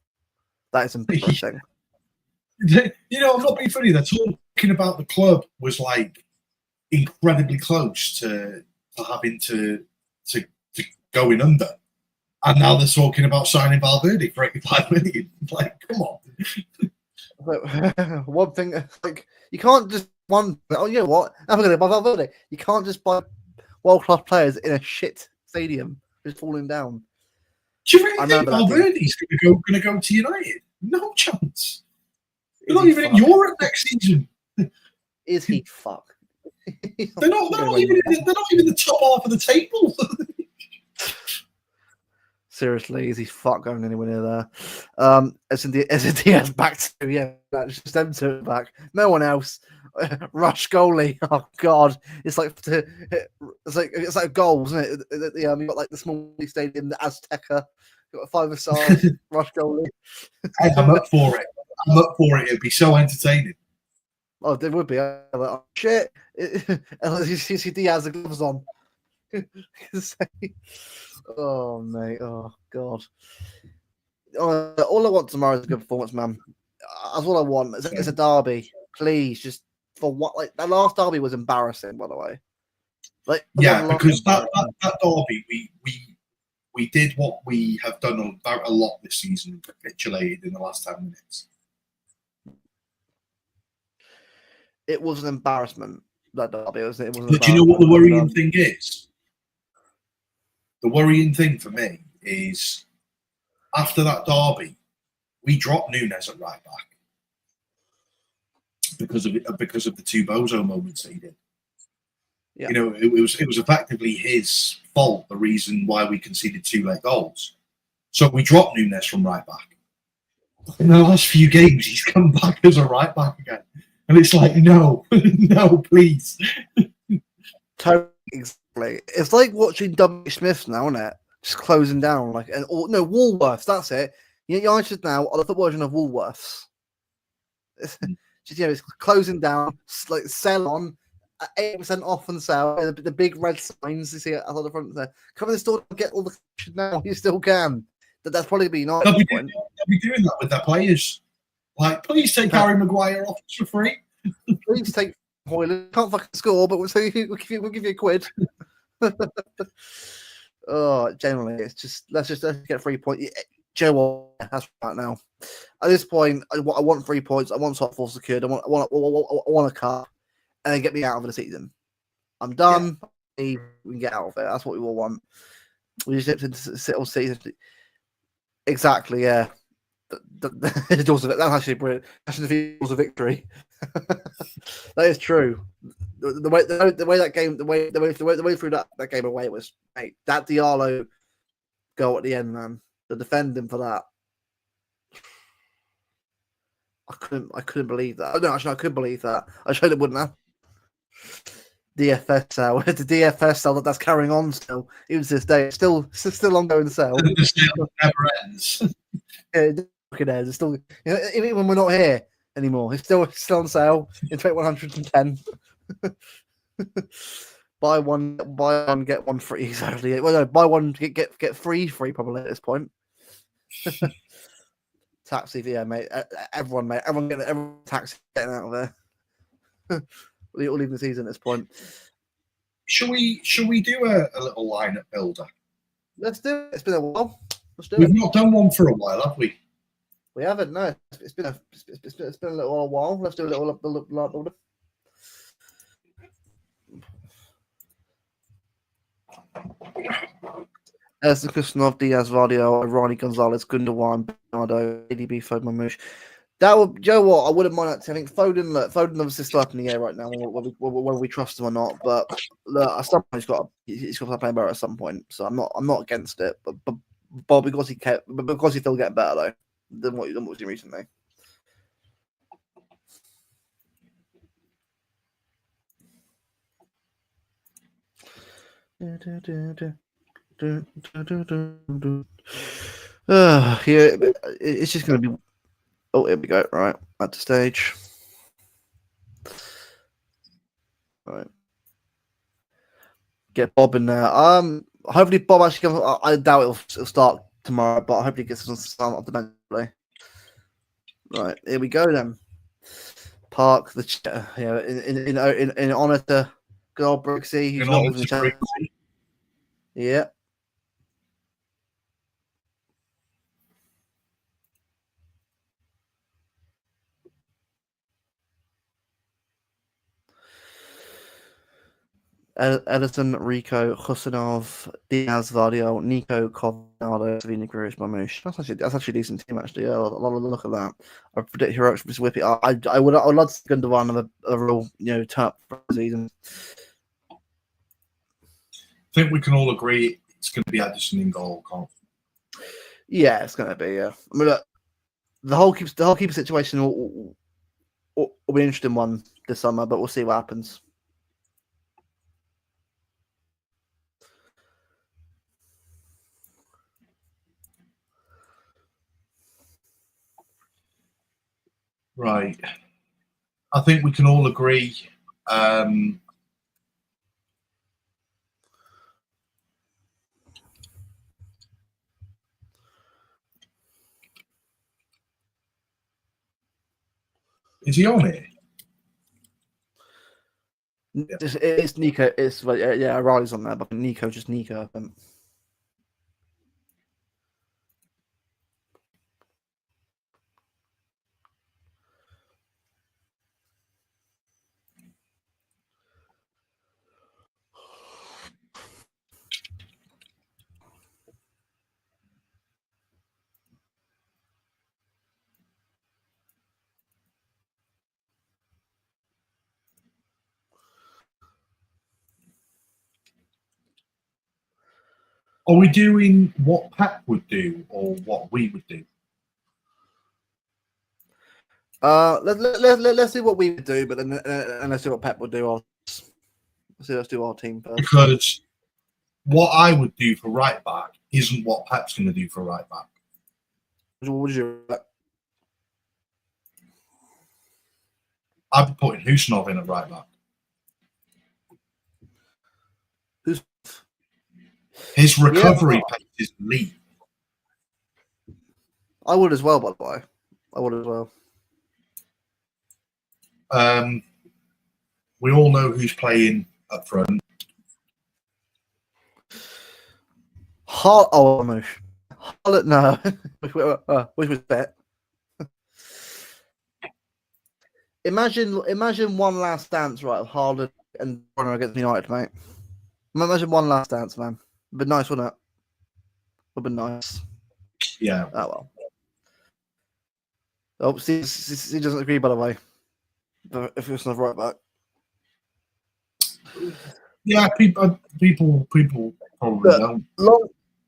Speaker 1: That is embarrassing.
Speaker 2: I'm not being funny. They're talking about the club was like incredibly close to having to going under, and now they're talking about signing Valverde for 85 million. Like, come on.
Speaker 1: One thing, like, you can't just you know what? I'm going to buy Valverde. You can't just buy world-class players in a shit stadium just falling down.
Speaker 2: Do you really think Valverde's going to go to United? No chance. They're not even in Europe next season.
Speaker 1: Is he fuck?
Speaker 2: They're not even the top half of the table.
Speaker 1: Seriously, is he fuck going anywhere near there? SNDS back to just them two back. No one else. Rush goalie. Oh god, it's like goals, isn't it? You've got like the small stadium, the Azteca. You've got a 5-star rush goalie.
Speaker 2: I'm up for it. It'd be so entertaining.
Speaker 1: Oh, there would be. Like, oh, shit. Unless you see Diaz the gloves on. Oh, mate. Oh, God. All I want tomorrow is a good performance, man. That's all I want. It's a derby. Please, just for what? Like, the last derby was embarrassing, by the way. Like,
Speaker 2: because that derby, we did what we have done about a lot this season, capitulated in the last 10 minutes.
Speaker 1: It was an embarrassment, that derby.
Speaker 2: But do you know what the worrying thing is? The worrying thing for me is after that derby, we dropped Nunes at right back because of the 2 Bozo moments that he did. Yeah. It was effectively his fault, the reason why we conceded 2 late goals. So we dropped Nunes from right back. In the last few games, he's come back as a right back again. And it's like, no, no, please.
Speaker 1: Totally, exactly. It's like watching W. Smiths now, isn't it? Just closing down. Woolworths, that's it. United now are the football version of Woolworths. It's closing down, like sell on, 8% off on sale. The big red signs you see out the front there. Come in the store and get all the shit now. You still can. That's probably be nice.
Speaker 2: They'll be doing that with their players. Like, please take Harry Maguire off for free.
Speaker 1: Please take Hoyland. Can't fucking score, but we'll give you a quid. Generally, it's just let's get 3 points. Joe, that's right now. At this point, I want 3 points. I want top 4 secured. I want a cup, and then get me out of the season. I'm done. Yeah. We can get out of it. That's what we all want. We just have to sit on season. Exactly. Yeah. That's actually brilliant. That's the doors of victory. That is true. The way that game, the way through that game away was, mate, that Diallo goal at the end, man. The defending for that, I couldn't believe that. No, actually, I could believe that. I showed it wouldn't have. DFS sale. The DFS sale that's carrying on still, even to this day. It's still ongoing sale.
Speaker 2: The sale never ends.
Speaker 1: It's still, even when we're not here anymore, it's still on sale in 110. Buy one, get one free. Exactly. Well, no, buy one, get free probably at this point. Taxi, yeah, mate. Everyone getting taxi getting out of there. We're all leaving the season at this point.
Speaker 2: Should we do a little lineup builder?
Speaker 1: Let's do it. It's been a while.
Speaker 2: We've not done one for a while, have we?
Speaker 1: We haven't. No, it's been a little while. Let's do a little lineup builder. There's the Kustanov, Diaz, Vardio, Ronnie Gonzalez, Gundogan, Bernardo, ADB, Foden, Mamouche. That would, Joe. What I wouldn't mind that. I think Foden obviously still up in the air right now, whether we trust him or not. But look, at some point he's got to play better at some point. So I'm not against it. But but because he kept, but because he's still getting better though than what we've seen recently. Yeah, it's just going to be. Oh, here we go. Right, at the stage. Right, get Bob in there. Hopefully Bob actually comes. I doubt it'll start tomorrow, but I hope he gets some start up the bench today. Right, here we go then. Park the chair. Yeah, in honor to good old Brixie, who's not with the chat. Yeah. Edison, Rico, Husanov, Diaz, Vardio, Nico, Coronado, Savina, Cruz, Mamush. That's actually a decent team, actually. Yeah, I'll look at that. I predict heroics will be whippy. I would love to see Gundogan have a real, turn for the season.
Speaker 2: I think we can all agree it's going to be Edison in goal, can't we?
Speaker 1: Yeah, it's going to be. Yeah, I mean, look, the whole keeper situation will be an interesting one this summer, but we'll see what happens.
Speaker 2: Right. I think we can all agree. Is he on it?
Speaker 1: Yeah. It's Nico. It's yeah, Riley's on there, but Nico just Nico.
Speaker 2: Are we doing what Pep would do or what we would do?
Speaker 1: Let's see what we would do, but then let's see what Pep would do. Let's do our team first.
Speaker 2: Because what I would do for right back isn't what Pep's going to do for right back.
Speaker 1: What would you?
Speaker 2: I'd be putting Husanov in at right back. His recovery pace is elite.
Speaker 1: I would as well, by the way. I would as well.
Speaker 2: We all know who's playing up front.
Speaker 1: No. Which was bet. Imagine one last dance, right, of Haaland and Bruyne against United, mate. Imagine one last dance, man. It'd be nice, wouldn't it? Would be nice.
Speaker 2: Yeah.
Speaker 1: Oh well. Oh, he doesn't agree, by the way. But if it's not right back.
Speaker 2: Yeah, people probably don't.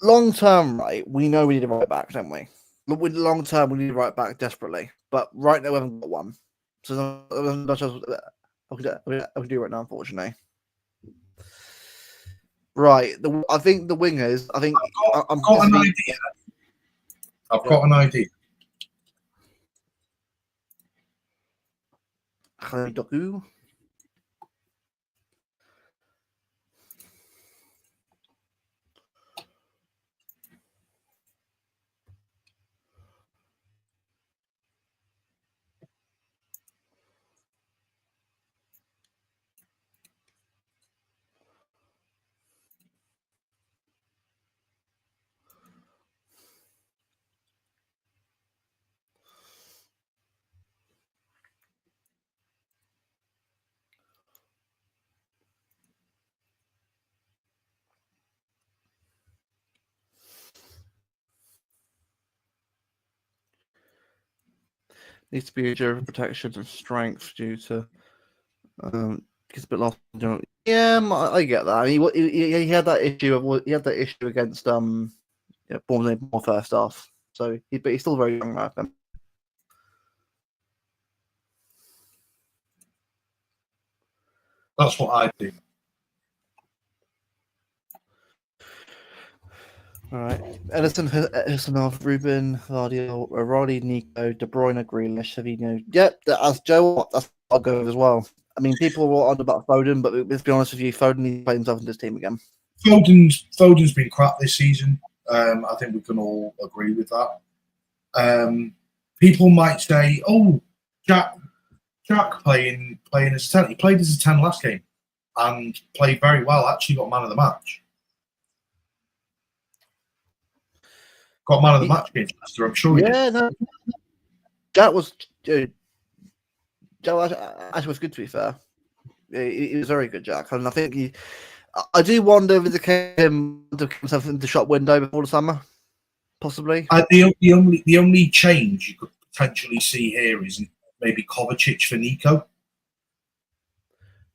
Speaker 1: Long term, right? We know we need a right back, don't we? Long term, we need a right back desperately. But right now, we haven't got one. So there's not much else I can do right now, unfortunately. Right. I think the wingers. I think
Speaker 2: I've got an idea. I've got an idea.
Speaker 1: Doku. Needs to be a durable protection and strength due to gets a bit lost. Yeah, I get that. I mean, he had that issue. He had that issue against Bournemouth more first half. So, but he's still very young, I think.
Speaker 2: That's what I do.
Speaker 1: All right. Edison, Ruben, Vardy, Roddy, Nico, De Bruyne, Grealish, Savino. Yep, as Joe, that's what I'll go with as well. I mean, people were on about Foden, but let's be honest with you, Foden needs to play himself in this team again.
Speaker 2: Foden's been crap this season. I think we can all agree with that. People might say, "Oh, Jack playing as a 10. He played as a 10 last game and played very well. Actually, got man of the match. Got man of the match against Leicester. I'm sure he did.
Speaker 1: No, Jack was. Jack actually was good, to be fair. He was very good, Jack, and I think I do wonder if it's him to get himself into the shop window before the summer, possibly.
Speaker 2: The only change you could potentially see here is maybe Kovacic for Nico.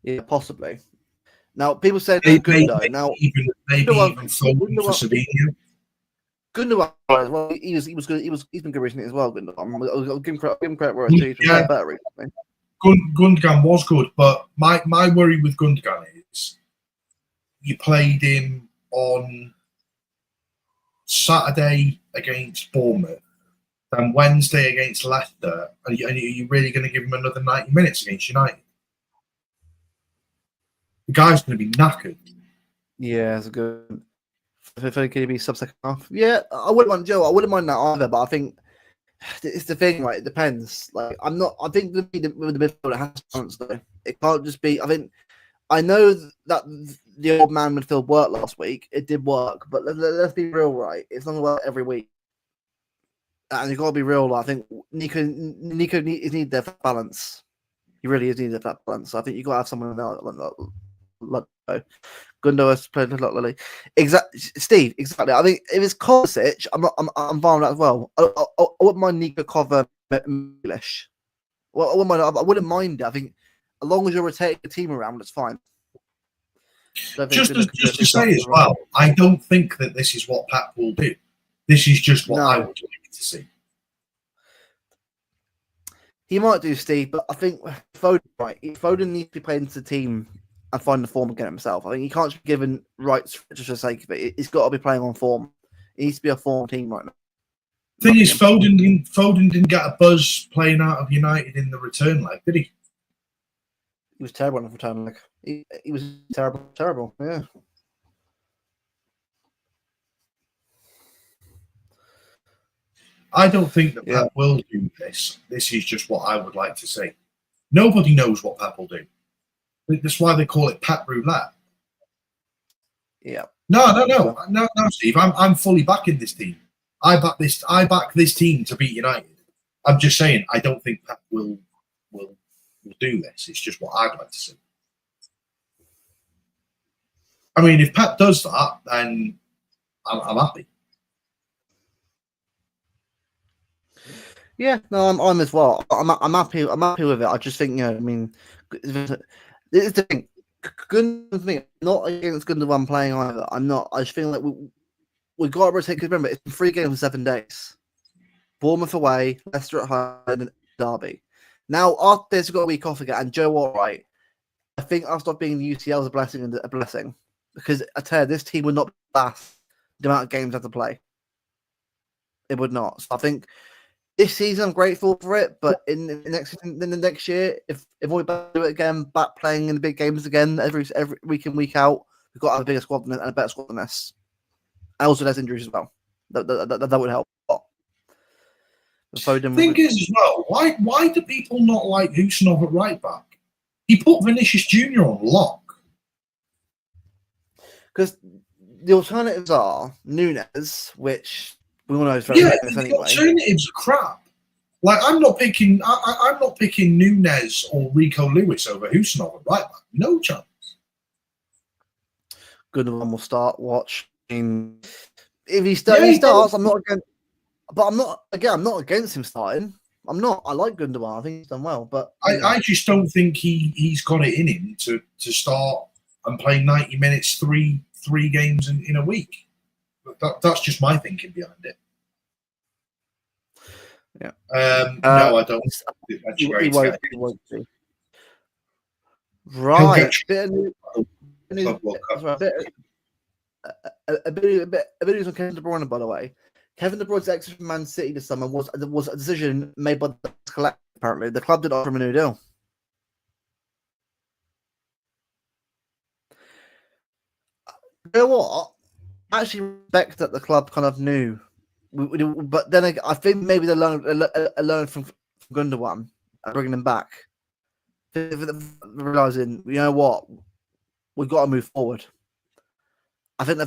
Speaker 1: Yeah, possibly. Now people say Gundo. Now
Speaker 2: maybe even Foden for Savino.
Speaker 1: Gundogan as well. He was good. He's been good recently as well. Gundogan. I'll give him credit where it's due. He's been better recently.
Speaker 2: Gundogan was good, but my worry with Gundogan is you played him on Saturday against Bournemouth, then Wednesday against Leicester, and are you really going to give him another 90 minutes against United? The guy's going to be knackered.
Speaker 1: Yeah, it's a good. If it could be sub-second half, yeah, I wouldn't mind Joe. I wouldn't mind that either. But I think it's the thing, right? It depends. Like, I'm not. I think with the midfield, it has balance though. It can't just be. I know that the old man midfield worked last week. It did work, but let's be real, right? It's not going to work every week, and you've got to be real. I think Nico is needed there for balance. He really is needed for that balance. So I think you got to have someone like Gundo has played a lot, Lily. Steve, exactly. I think if it's Kovacic, I'm fine with that as well. I wouldn't mind Nico Cover English. Well, I wouldn't mind it. I think as long as you're rotating the team around, it's fine.
Speaker 2: Just to say as well, I don't think that this is what Pep will do. This is just what I would like to see.
Speaker 1: He might do, Steve, but I think Foden needs to be played into the team and find the form again himself. I think he can't be given rights just for the sake of it. He's got to be playing on form. He needs to be a form team right now.
Speaker 2: The thing is, Foden didn't get a buzz playing out of United in the return leg, did he?
Speaker 1: He was terrible in the return leg. He was terrible. Yeah.
Speaker 2: I don't think that Pep will do this. This is just what I would like to see. Nobody knows what Pep will do. That's why they call it Pep Roulette.
Speaker 1: Yeah.
Speaker 2: No, Steve. I'm fully backing this team. I back this team to beat United. I'm just saying I don't think Pep will do this. It's just what I'd like to see. I mean, if Pep does that, then I'm happy.
Speaker 1: Yeah, no, I'm as well. I'm happy. I'm happy with it. I just think, I mean, this is the thing. Gundogan, not against Gundogan playing either. I'm not. I just feel like we've got to rotate. Because remember, it's been 3 games in 7 days. Bournemouth away, Leicester at home, and Derby. Now after this, we've got a week off again. And Joe, all right. I think I'll stop being the UCL as a blessing and a blessing, because I tell you, this team would not last the amount of games I have to play. It would not. So I think this season I'm grateful for it, but in the next year, if we do it again, back playing in the big games again every week in, week out, we've got to have a bigger squad and a better squad than this. And also less injuries as well. That would help a lot.
Speaker 2: The thing is as well, why do people not like Husanov at right back? He put Vinicius Jr. on lock.
Speaker 1: Because the alternatives are Nunes, which we all know is very famous anyway.
Speaker 2: The alternatives are crap. Like I'm not picking Nunes or Rico Lewis over Husanov at right back. No chance.
Speaker 1: Gundogan will start. Watch. If he starts, I'm not against. But I'm not against him starting. I'm not. I like Gundogan. I think he's done well. But
Speaker 2: I just don't think he's got it in him to start and play 90 minutes, three games in a week. That's just my thinking behind it.
Speaker 1: Yeah.
Speaker 2: No, I don't.
Speaker 1: He won't be.
Speaker 2: He'll
Speaker 1: Right.
Speaker 2: get
Speaker 1: A bit of news on Kevin De Bruyne, by the way. Kevin De Bruyne's exit from Man City this summer was a decision made by the collective. Apparently, the club did offer him a new deal. You know what? I actually respect that the club kind of knew, but then I think maybe they learned from Gundogan and bringing him back, realizing you know what, we've got to move forward. I think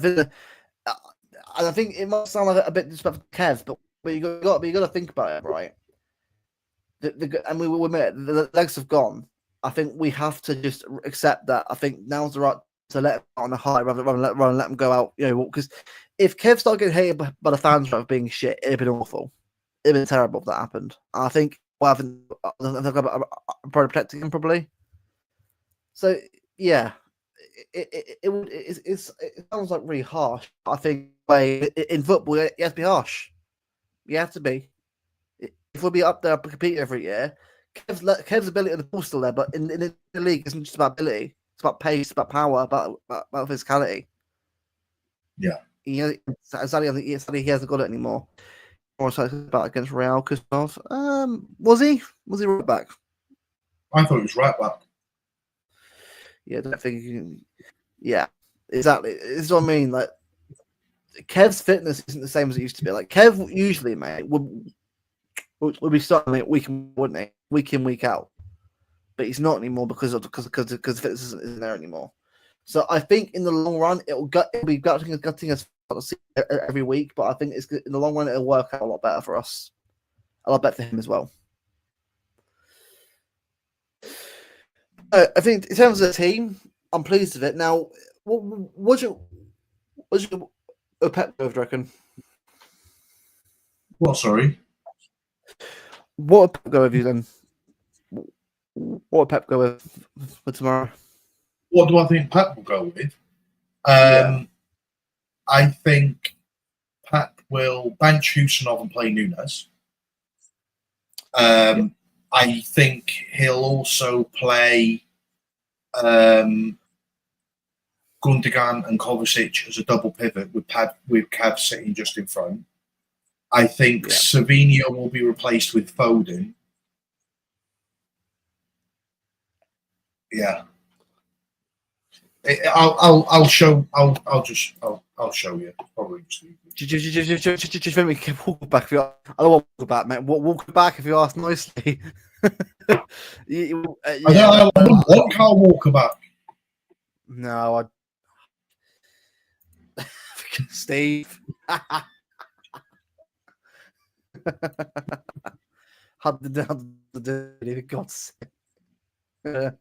Speaker 1: it might sound like a bit disrespectful to Kev, but you got to think about it, right? And we will admit the legs have gone. I think we have to just accept that. I think now's the right to let him out on a high rather than let him go out. You know, because if Kev started getting hated by the fans for being shit, it'd been awful. It'd been terrible if that happened. I think I think I'm probably protecting him probably. So yeah, it sounds like really harsh. I think in football you have to be harsh. You have to be. If we'll be up there competing every year, Kev's ability on the ball's still there, but in the league, it's not just about ability. It's about pace, about power, about physicality.
Speaker 2: Yeah.
Speaker 1: Sadly, he hasn't got it anymore. More excited about against Real Kustov. Was he right back?
Speaker 2: I thought he was right back.
Speaker 1: Yeah, I don't think. Yeah, exactly. This is what I mean. Like Kev's fitness isn't the same as it used to be. Like Kev usually, mate, would be starting it week in, wouldn't he? Week in, week out. But he's not anymore because fitness isn't there anymore. So I think in the long run, it'll be gutting us every week. But I think it's in the long run, it'll work out a lot better for us. A lot better for him as well. I think in terms of the team, I'm pleased with it. Now, what's your Pep go, do you reckon?
Speaker 2: What? Sorry.
Speaker 1: What would Pep go with you then? What would Pep go with for tomorrow?
Speaker 2: What do I think Pep will go with? I think Pep will bench Husanov and play Nunes. I think he'll also play Gundogan and Kovacic as a double pivot with Kev sitting just in front. I think Savinho will be replaced with Foden. Yeah. I'll show you. Probably
Speaker 1: just let me walk back. I don't want to walk back, mate. Walk back if you ask nicely.
Speaker 2: I don't Carl Walker back.
Speaker 1: No, Steve. Had the God's sake.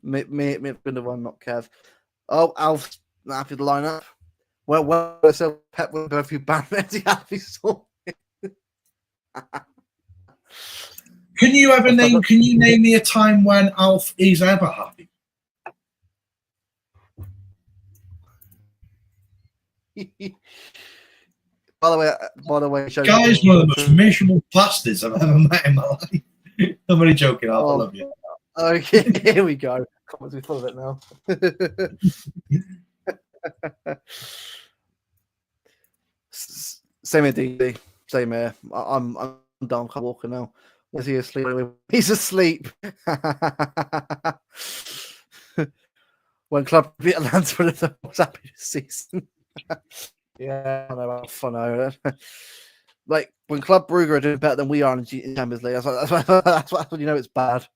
Speaker 1: Me, one, not Kev. Oh, Alf's happy to line up. Well, so Pep will go through bandmates. Happy so.
Speaker 2: Can you name me a time when Alf is ever happy?
Speaker 1: By the way,
Speaker 2: Guy's one of the most miserable bastards I've ever met in my life. I'm only joking, Alf. I love you.
Speaker 1: Okay, here we go. Comments we full of it now. Same here, DD. Same here. I'm done. I'm walking now. Is he asleep? He's asleep. When club beat Atlanta for the was happy this season. Yeah, I know. I know. Like when Club Brugge are doing better than we are in Champions League. That's when you know it's bad.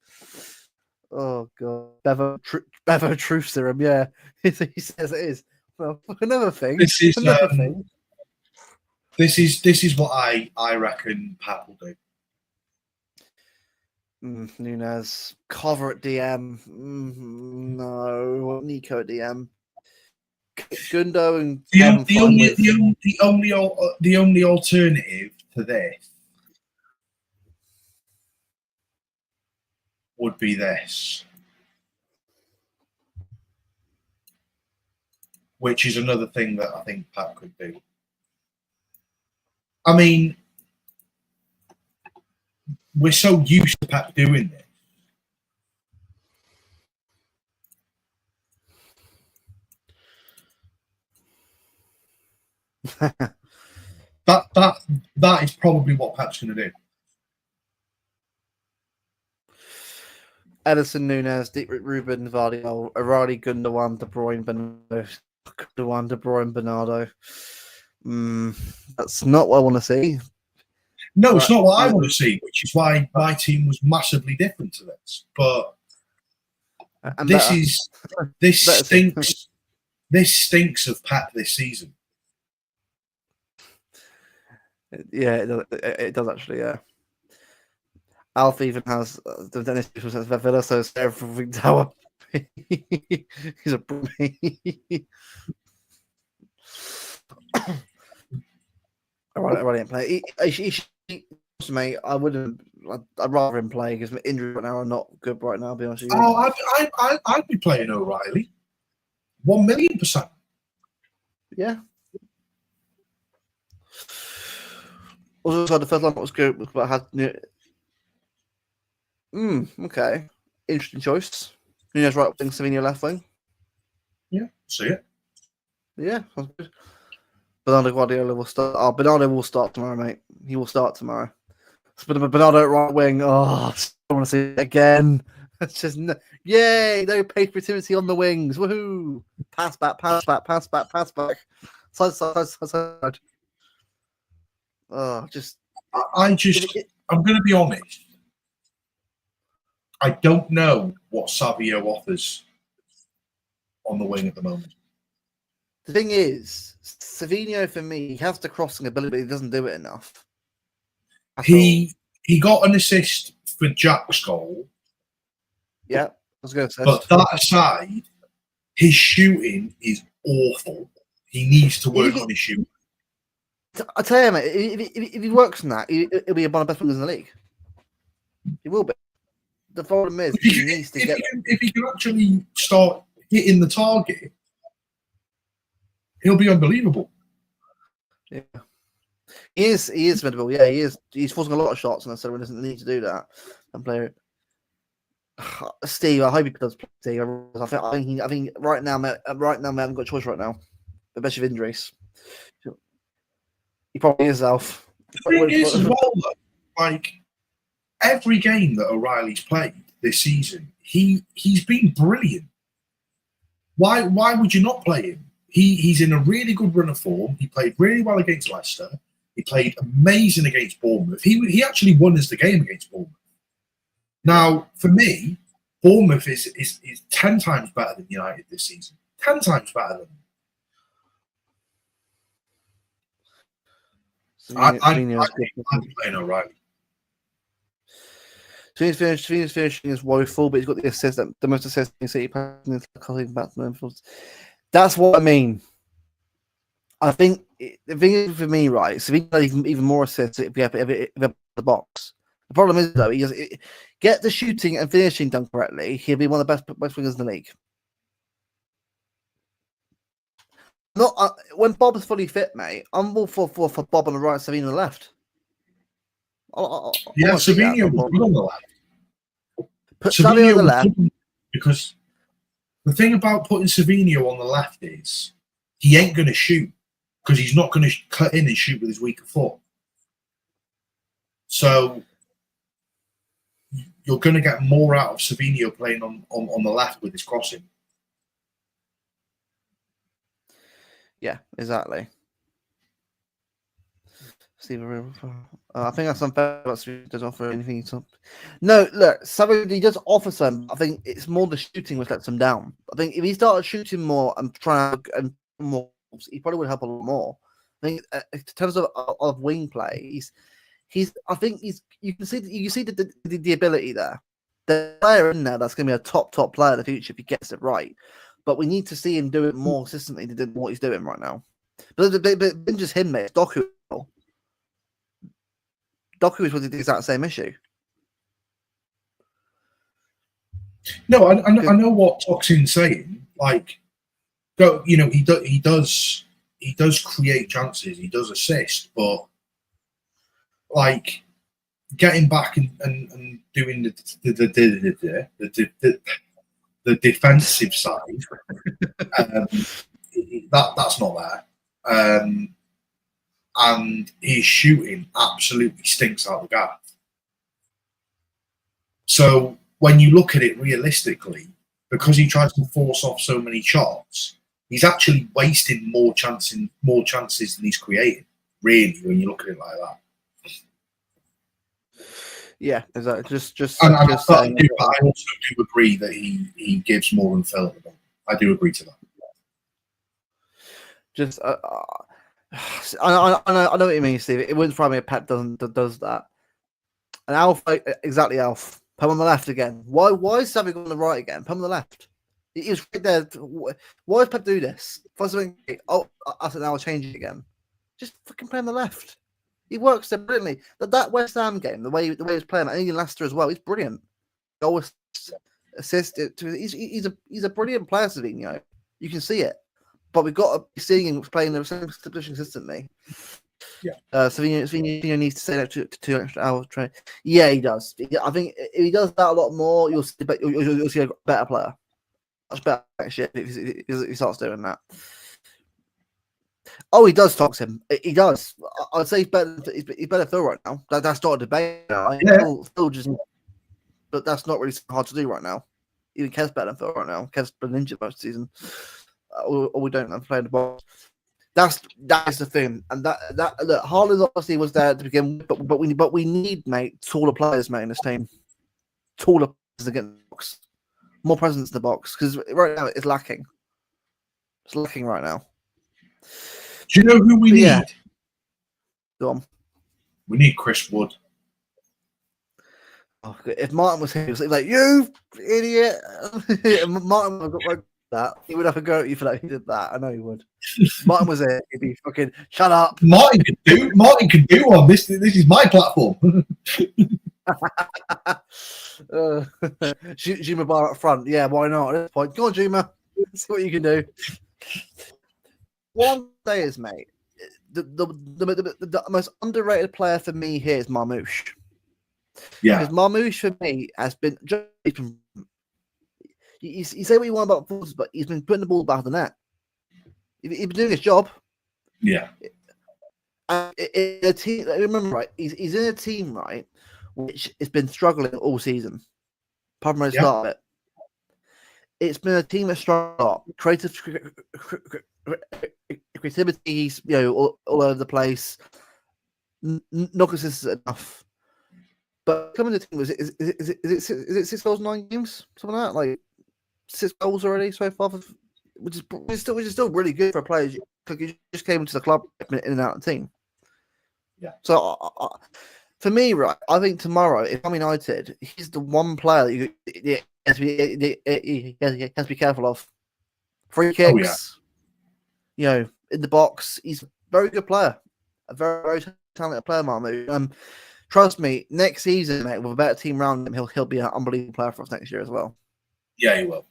Speaker 1: Oh god, Bevo Truth Serum. Yeah, he says it is. Well, another thing.
Speaker 2: This is what I reckon Pat will do.
Speaker 1: Nunes, cover at DM. No, Nico at DM. Gundo and
Speaker 2: the only alternative to this would be this. which is another thing that I think Pep could do. I mean, we're so used to Pep doing this. That is probably what Pep's going to do.
Speaker 1: Edison, Nunes, Ruben, Vardy, O'Reilly, Gundogan, De Bruyne, Bernardo, Gundogan, De Bruyne, Bernardo. That's not what I want to see.
Speaker 2: No, it's not what I want to see, which is why my team was massively different to this. But this stinks. This stinks of Pep this season.
Speaker 1: Yeah, it does actually. Yeah. Alf even has the Dennis sense of Villa, so it's everything tower. He's a I didn't play. Mate, I wouldn't. I'd rather him play because my injuries right now are not good right now. I'll be honest with you.
Speaker 2: Oh, I'd be playing O'Reilly. 1,000,000%.
Speaker 1: Yeah. Also, the first line was good, but I had. Okay. Interesting choice. Nunes right wing, Savinho left wing.
Speaker 2: Yeah, see it.
Speaker 1: Yeah, sounds good. Bernardo Guardiola will start. Oh, Bernardo will start tomorrow, mate. He will start tomorrow. Bernardo at right wing. Oh, I want to see it again. It's just yay! No creativity on the wings. Woohoo! Pass back, pass back, pass back, pass back. Side. Oh, just.
Speaker 2: I'm going to be honest. I don't know what Savio offers on the wing at the moment.
Speaker 1: The thing is, Savinho for me, he has the crossing ability, but he doesn't do it enough.
Speaker 2: He got an assist for Jack's goal.
Speaker 1: Yeah, I was going to say.
Speaker 2: But that aside, his shooting is awful. He needs to work on his shooting.
Speaker 1: I tell you, mate, if he works on that, he'll be one of the best players in the league. He will be. The problem is, he needs to get.
Speaker 2: If he can actually start hitting the target, he'll be unbelievable.
Speaker 1: Yeah. He is formidable. Yeah, he is. He's forcing a lot of shots, and so he doesn't need to do that. And play it. Steve, I hope he does play. Steve. I think right now, we haven't got a choice right now, especially with injuries. He probably is, Alf.
Speaker 2: The thing is, as well, like every game that O'Reilly's played this season, he's been brilliant. Why would you not play him? He's in a really good run of form. He played really well against Leicester. He played amazing against Bournemouth. He actually won us the game against Bournemouth. Now, for me, Bournemouth is 10 times better than United this season. 10 times better than them. I'm playing O'Reilly.
Speaker 1: Savino's finishing is woeful, but he's got the assist, the most assists in City passing his batsman. That's what I mean. I think the thing is for me, right? Savino even more assists if you have the box. The problem is though, get the shooting and finishing done correctly. He'll be one of the best wingers in the league. Not when Bob is fully fit, mate. I'm all for Bob on the right, Savino on the left.
Speaker 2: Savino was good on the left.
Speaker 1: Put Savino on the left
Speaker 2: because the thing about putting Savino on the left is he ain't going to shoot because he's not going to cut in and shoot with his weaker foot. So you're going to get more out of Savino playing on the left with his crossing.
Speaker 1: Yeah, exactly. I think that's unfair. He doesn't offer anything. No, look, he does offer some. I think it's more the shooting which lets him down. I think if he started shooting more and trying and more, he probably would help a lot more. I think in terms of wing play, I think you can see the ability there. The player in there that's going to be a top player in the future if he gets it right. But we need to see him do it more consistently than what he's doing right now. But just him, mate. Doku is with the exact same issue.
Speaker 2: No, I know what Toxin's saying. Like, he does create chances, he does assist, but like getting back and doing the defensive side, that's not there. And his shooting absolutely stinks out the gaff. So when you look at it realistically, because he tries to force off so many shots, he's actually wasting more chances than he's creating. Really, when you look at it like that.
Speaker 1: Yeah, exactly. Just
Speaker 2: I also
Speaker 1: saying.
Speaker 2: do agree that he gives more than Phil. I do agree to that.
Speaker 1: Just I know what you mean, Steve. It wouldn't surprise me if Pep does that. And Alf, exactly, Alf. Put him on the left again. Why is Savage on the right again? Put him on the left. He was right there. Why does Pep do this? Find something. Oh, I said now I'll change it again. Just fucking play on the left. He works there brilliantly. That West Ham game, the way he's playing, and even Leicester as well, he's brilliant. Goal assist. He's a brilliant player, Savino. You can see it. But we've got to be seeing him playing the same position consistently.
Speaker 2: Yeah.
Speaker 1: Savino needs to say that to extra hours train. Yeah, he does. I think if he does that a lot more, you'll see a better player. Much better shit if he starts doing that. Oh, he does talk him. He does. I'd say he's better than Phil right now. That's not a debate.
Speaker 2: Yeah.
Speaker 1: Phil just, but that's not really hard to do right now. Even Kev's better than Phil right now. Kev's been injured most of the season. Or we don't have to play the ball. That is the thing, and that look, Haaland obviously was there to begin with, but we need, mate, taller players, mate, in this team. Taller players to get in the box, more presence in the box, because right now it's lacking. It's lacking right now.
Speaker 2: Do you know who we need?
Speaker 1: Yeah. Go on.
Speaker 2: We need Chris Wood.
Speaker 1: Oh, if Martin was here, he was like, "You idiot!" Martin would have got that. He would have a go at you for that. He did that. I know he would. Martin was there. He'd be fucking shut up.
Speaker 2: Martin can do one. This is my platform.
Speaker 1: Juma Bar up front. Yeah, why not? At this point, go on, Juma. See what you can do. One day is, mate. The most underrated player for me here is Marmoush.
Speaker 2: Yeah,
Speaker 1: because Marmoush for me has been. You say what you want about balls, but he's been putting the ball back of the net. He's been doing his job.
Speaker 2: Yeah.
Speaker 1: In a team, remember, right? He's in a team, right, which has been struggling all season. Apart from the start of it, it's been a team that struggled. Creativity, he's all over the place. Not consistent enough. But coming to the team, is it 6 goals, 9 games, something like that? Like 6 goals already so far, which is still really good for a player. He just came into the club in and out of the team.
Speaker 2: Yeah.
Speaker 1: So for me, right, I think tomorrow, if I'm United, he's the one player that he has to be careful of. Free kicks, in the box. He's a very good player, a very, very talented player, Marmou. Trust me, next season, mate, with a better team around him, he'll be an unbelievable player for us next year as well.
Speaker 2: Yeah, he will.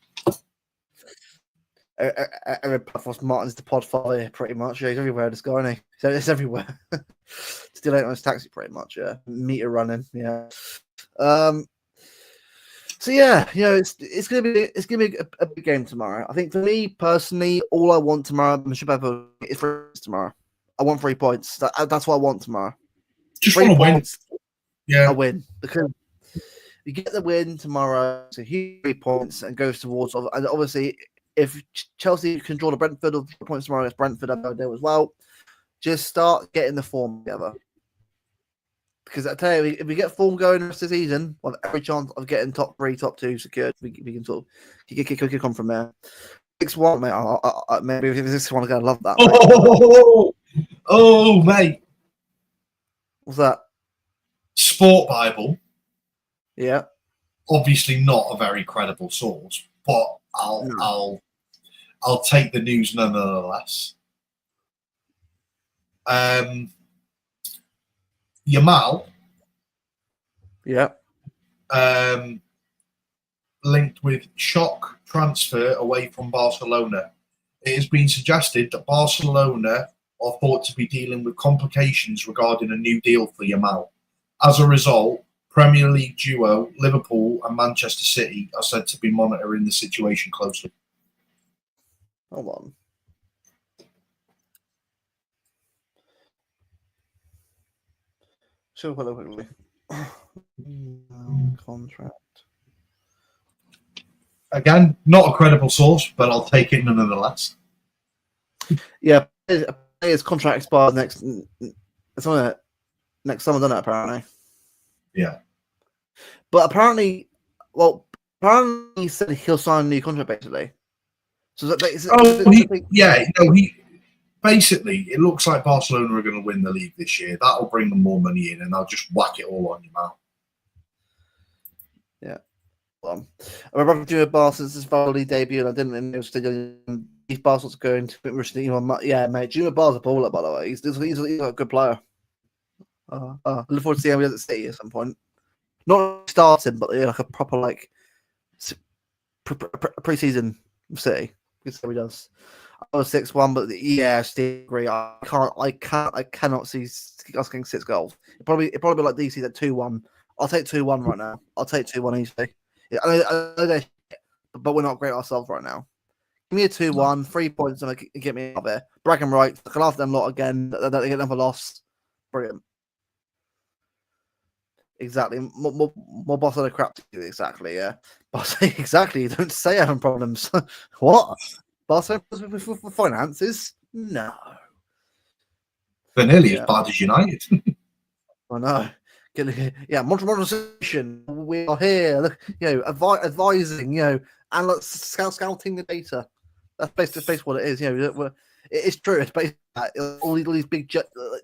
Speaker 1: Martin's the pod father, pretty much. Yeah, he's everywhere, this guy, isn't he? So it's everywhere. Still ain't on his taxi, pretty much. Yeah, meter running. Yeah. So yeah, it's gonna be a big game tomorrow. I think for me personally, all I want tomorrow, is for tomorrow. I want 3 points. That's what I want tomorrow.
Speaker 2: Just want to win. Yeah,
Speaker 1: a win, because you get the win tomorrow. So huge 3 points and goes towards. And obviously, if Chelsea can draw the Brentford of 3 points tomorrow against Brentford, I'll do as well. Just start getting the form together. Because I tell you, if we get form going the rest of the season, we'll have every chance of getting top 3, top 2 secured. We can sort of kick on from there. 6-1, mate. Maybe if this one, I'm gonna love that.
Speaker 2: Oh, mate.
Speaker 1: What's that?
Speaker 2: Sport Bible.
Speaker 1: Yeah.
Speaker 2: Obviously not a very credible source, but I'll take the news nonetheless. Yamal.
Speaker 1: Yeah.
Speaker 2: Linked with shock transfer away from Barcelona. it has been suggested that Barcelona are thought to be dealing with complications regarding a new deal for Yamal. As a result, Premier League duo Liverpool and Manchester City are said to be monitoring the situation closely.
Speaker 1: Hold on. Should we look quickly? Contract.
Speaker 2: Again, not a credible source, but I'll take it nonetheless.
Speaker 1: Yeah, his contract expires next summer, doesn't it, apparently?
Speaker 2: Yeah.
Speaker 1: But apparently he said he'll sign a new contract, basically. So
Speaker 2: he basically, it looks like Barcelona are going to win the league this year. That'll bring them more money in, and they'll just whack it all on you now.
Speaker 1: Yeah. I remember doing Barca's Valdi debut, and I didn't know if Barca's going to recently. Yeah, mate, Junior Bar's a baller, by the way. He's a good player. I look forward to seeing him at City at some point. Not starting, but like a proper pre-season City. Good how he does. I was 6-1, but yeah, I still agree. I cannot see us getting 6 goals. It probably be like DC at 2-1. I'll take 2-1 right now. I'll take 2-1 easily. I know but we're not great ourselves right now. Give me a 2-1, 3 points, and get me out there. Bragging rights. I can laugh them lot again. They get another loss. Brilliant. Exactly. More boss of the crap to do. Exactly. Yeah. Boss. Exactly. Don't say having problems. What? Boss with finances? No.
Speaker 2: They're nearly as bad as United.
Speaker 1: I know. Yeah, modernization. We are here. Look, advising. And scouting the data. That's basically what it is. It's true. It's basically all these big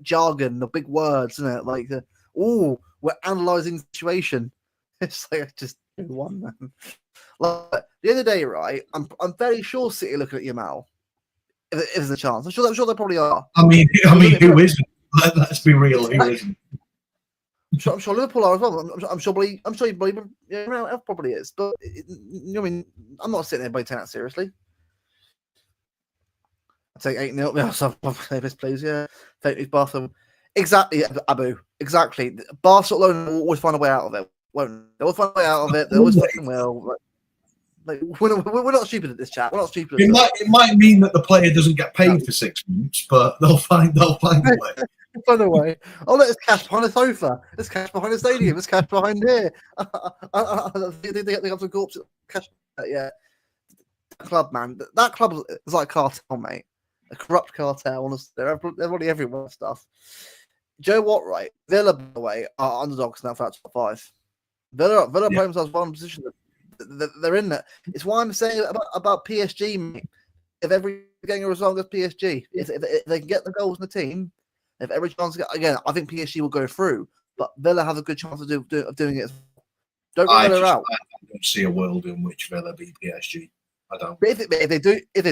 Speaker 1: jargon, the big words, isn't it? Like, we're analysing the situation. It's like just one man. Like the other day, right? I'm very sure City looking at Yamal. If there's a chance, I'm sure they probably are.
Speaker 2: I mean, who isn't? Let's be real. Who isn't?
Speaker 1: I'm sure Liverpool are as well. I'm sure you believe him. Yeah, it probably is. But I mean, I'm not sitting there by taking that seriously. I take 8-0. Yeah, this please. Yeah, take these Barcelona. Exactly, Abu. Exactly. Barcelona will always find a way out of it. Won't they? They'll find a way out of it. They always fucking will. Like we're not stupid at this chat. We're not stupid.
Speaker 2: It might mean that the player doesn't get paid for 6 months, but they'll find a way.
Speaker 1: Find a way. Oh, there's cash behind the sofa. There's cash behind the stadium. There's cash behind here. They got some corpses. Cash. Yeah. That club, man. That club is like a cartel, mate. A corrupt cartel. Honestly, they're probably everywhere. Stuff. Do you know what? Right, Villa, by the way, are underdogs now for that top 5. Villa play themselves one position. They're in there. It's why I'm saying about PSG, mate. If every game goes wrong as PSG, if they can get the goals in the team, if every chance again, I think PSG will go through. But Villa have a good chance of doing it. Don't rule Villa out.
Speaker 2: I don't see a world in which Villa beat PSG. I don't.
Speaker 1: But if they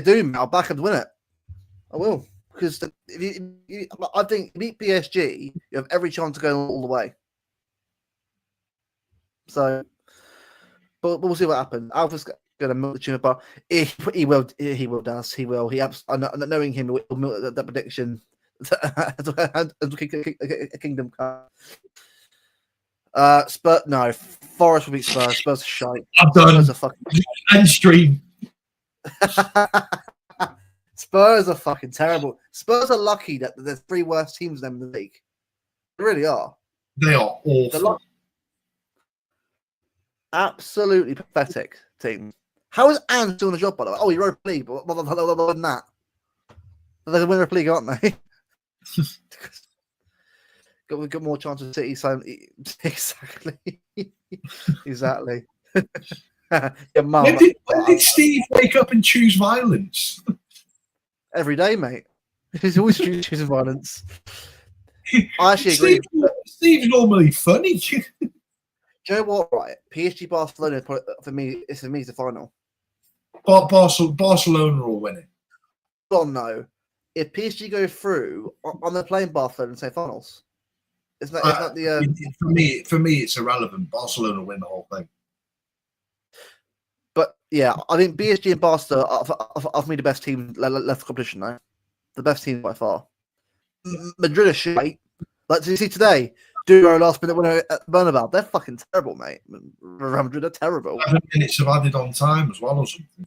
Speaker 1: do, I'll back them to win it. I will, because I think beat PSG, you have every chance to go all the way. So. But we'll see what happens. Alpha's going to milk the tune apart. He will. He will. Knowing him, will milk that prediction. A Kingdom Come. Spurs. No, Forest will beat Spurs. Spurs are shite.
Speaker 2: I'm done.
Speaker 1: Spurs are fucking
Speaker 2: end stream.
Speaker 1: Spurs are fucking terrible. Spurs are lucky that there's 3 worst teams in the league. They really are.
Speaker 2: They are awful.
Speaker 1: Absolutely pathetic team. How is Anne still in the job, by the way? Oh, he wrote a league, but other than that, they're the winner of the league, aren't they? got more chance of City. So exactly. Your mum.
Speaker 2: When did Steve wake up and choose violence?
Speaker 1: Every day, mate. He's always choosing violence. I actually agree.
Speaker 2: Steve's normally funny.
Speaker 1: Do you know what? Right, PSG Barcelona for me is the final.
Speaker 2: Barcelona will win it.
Speaker 1: Oh no! If PSG go through, on the playing Barcelona and say finals. It's not the
Speaker 2: for me, it's irrelevant. Barcelona win the whole thing.
Speaker 1: But yeah, I think PSG and Barca are for me the best team left the competition now. The best team by far. Madrid are shit. Like, do you see today? Do our last minute winner at Bernabeu. They're fucking terrible, mate. Real Madrid are terrible.
Speaker 2: 7 minutes of added on time as well or something.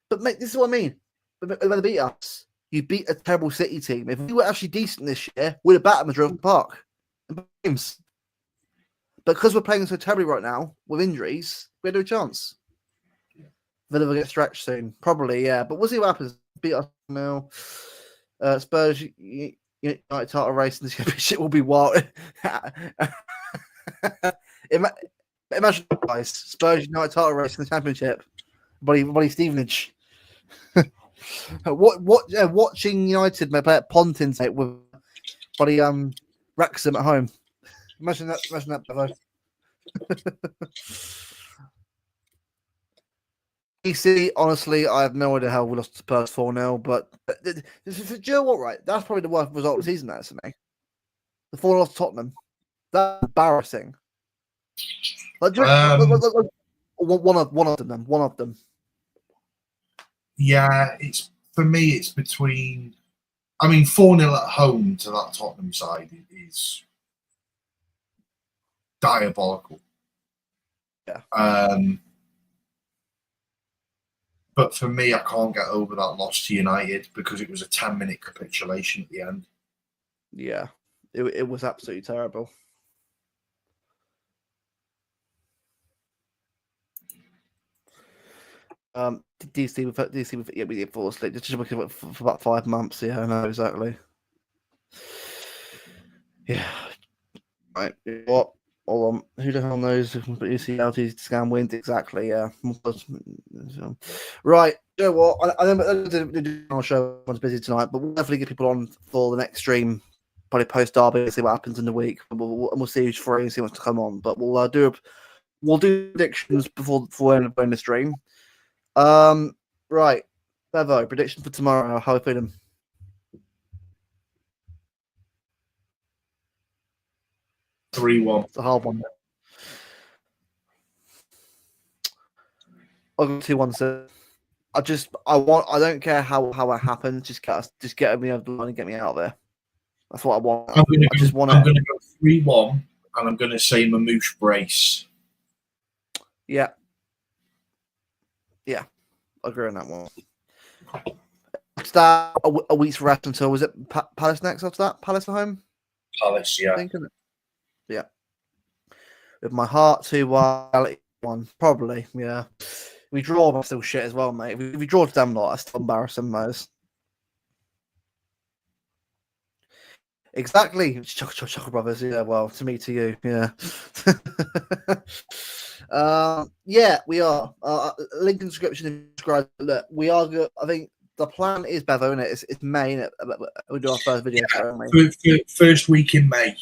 Speaker 1: But mate, this is what I mean. When they beat us, you beat a terrible City team. If we were actually decent this year, we'd have battered Madrid Park in games. But because we're playing so terribly right now with injuries, we had no chance. Villa will get stretched soon, probably, yeah. But we'll see what happens. Beat us now. Spurs, United title race in the championship will be wild. Imagine, guys, Spurs United title race in the championship. Buddy Stevenage. Watching United play at Pontins with buddy Wrexham at home. Imagine that, brother. DC, honestly, I have no idea how we lost to Spurs 4-0, but do you know what, right? That's probably the worst result of the season, that's to me. The 4 loss to Tottenham. That's embarrassing. Like, one of them.
Speaker 2: Yeah, it's for me. It's between. I mean, 4-0 at home to that Tottenham side is diabolical.
Speaker 1: Yeah.
Speaker 2: But for me, I can't get over that loss to United because it was a 10-minute capitulation at the end.
Speaker 1: Yeah, it was absolutely terrible. DC we did fall asleep. Just looking for about 5 months. Yeah, I know exactly. Yeah. Right. What? Hold on. Who the hell knows? UCLT scan wins exactly. Yeah. Right. You know what? I know the show one's busy tonight, but we'll definitely get people on for the next stream. Probably post derby, see what happens in the week. We'll see who's free and see what's to come on. But we'll do predictions before in the stream. Right. Bevo, prediction for tomorrow. How are we feeling? It's a hard one. I'll go 2-1. I don't care how it happens. Just get me over the line and get me out of there. That's what I want.
Speaker 2: I'm going to go 3-1, and I'm going to say Mamouche brace.
Speaker 1: Yeah. Yeah. I agree on that one. Start a week's rest until, was it Palace next after that? Palace at home?
Speaker 2: Palace, yeah.
Speaker 1: Yeah. With my heart 2-1, probably, yeah. We draw, but still shit as well, mate. If we draw to them lot, that's still embarrassing, those. Exactly. Chuckle Brothers, yeah, well, to me, to you, yeah. Yeah, we are. Link in the description if you subscribe. Look, we are good. I think the plan is Bevo, isn't it? It's May, isn't it? We'll do our first video.
Speaker 2: First week in May.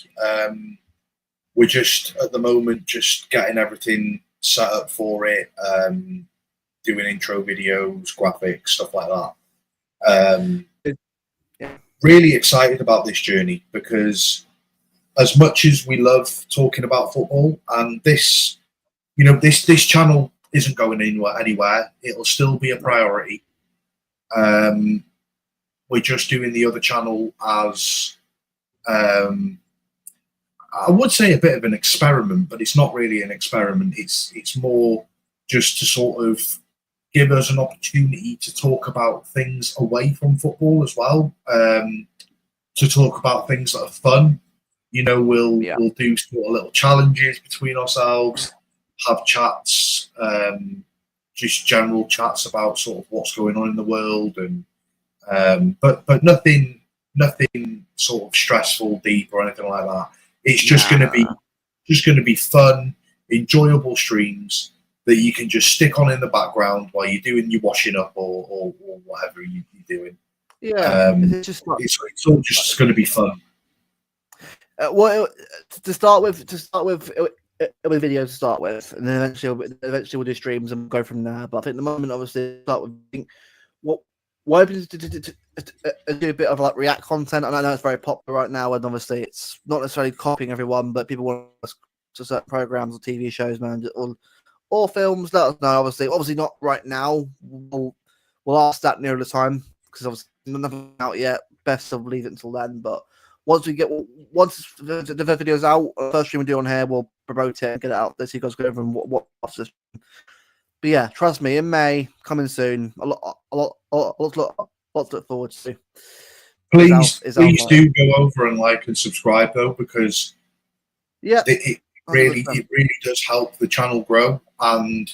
Speaker 2: We're just at the moment just getting everything set up for it, doing intro videos, graphics, stuff like that.
Speaker 1: Yeah.
Speaker 2: Really excited about this journey because as much as we love talking about football, and this channel isn't going anywhere. It'll still be a priority. We're just doing the other channel as I would say a bit of an experiment, but it's not really an experiment. It's more just to sort of give us an opportunity to talk about things away from football as well. To talk about things that are fun. We'll do sort of little challenges between ourselves, have chats, just general chats about sort of what's going on in the world, and but nothing sort of stressful, deep, or anything like that. It's just going to be fun, enjoyable streams that you can just stick on in the background while you're doing your washing up or whatever you're doing.
Speaker 1: Yeah, it's
Speaker 2: all just going to be fun.
Speaker 1: Well, to start with videos to start with, and then eventually we'll do streams and go from there. But I think at the moment, obviously, start with why open to do a bit of like React content, and I know it's very popular right now, and obviously it's not necessarily copying everyone, but people want to certain programs or TV shows, man, or or films, let us know. Obviously not right now. We'll ask that nearer the time because obviously nothing out yet. Best to leave it until then. But once the video's out, first stream we do on here, we'll promote it and get it out there so you guys go over and watch this. But yeah, trust me, in May, coming soon. A lot to look forward to.
Speaker 2: Please do go over and like and subscribe though, because it really does help the channel grow. And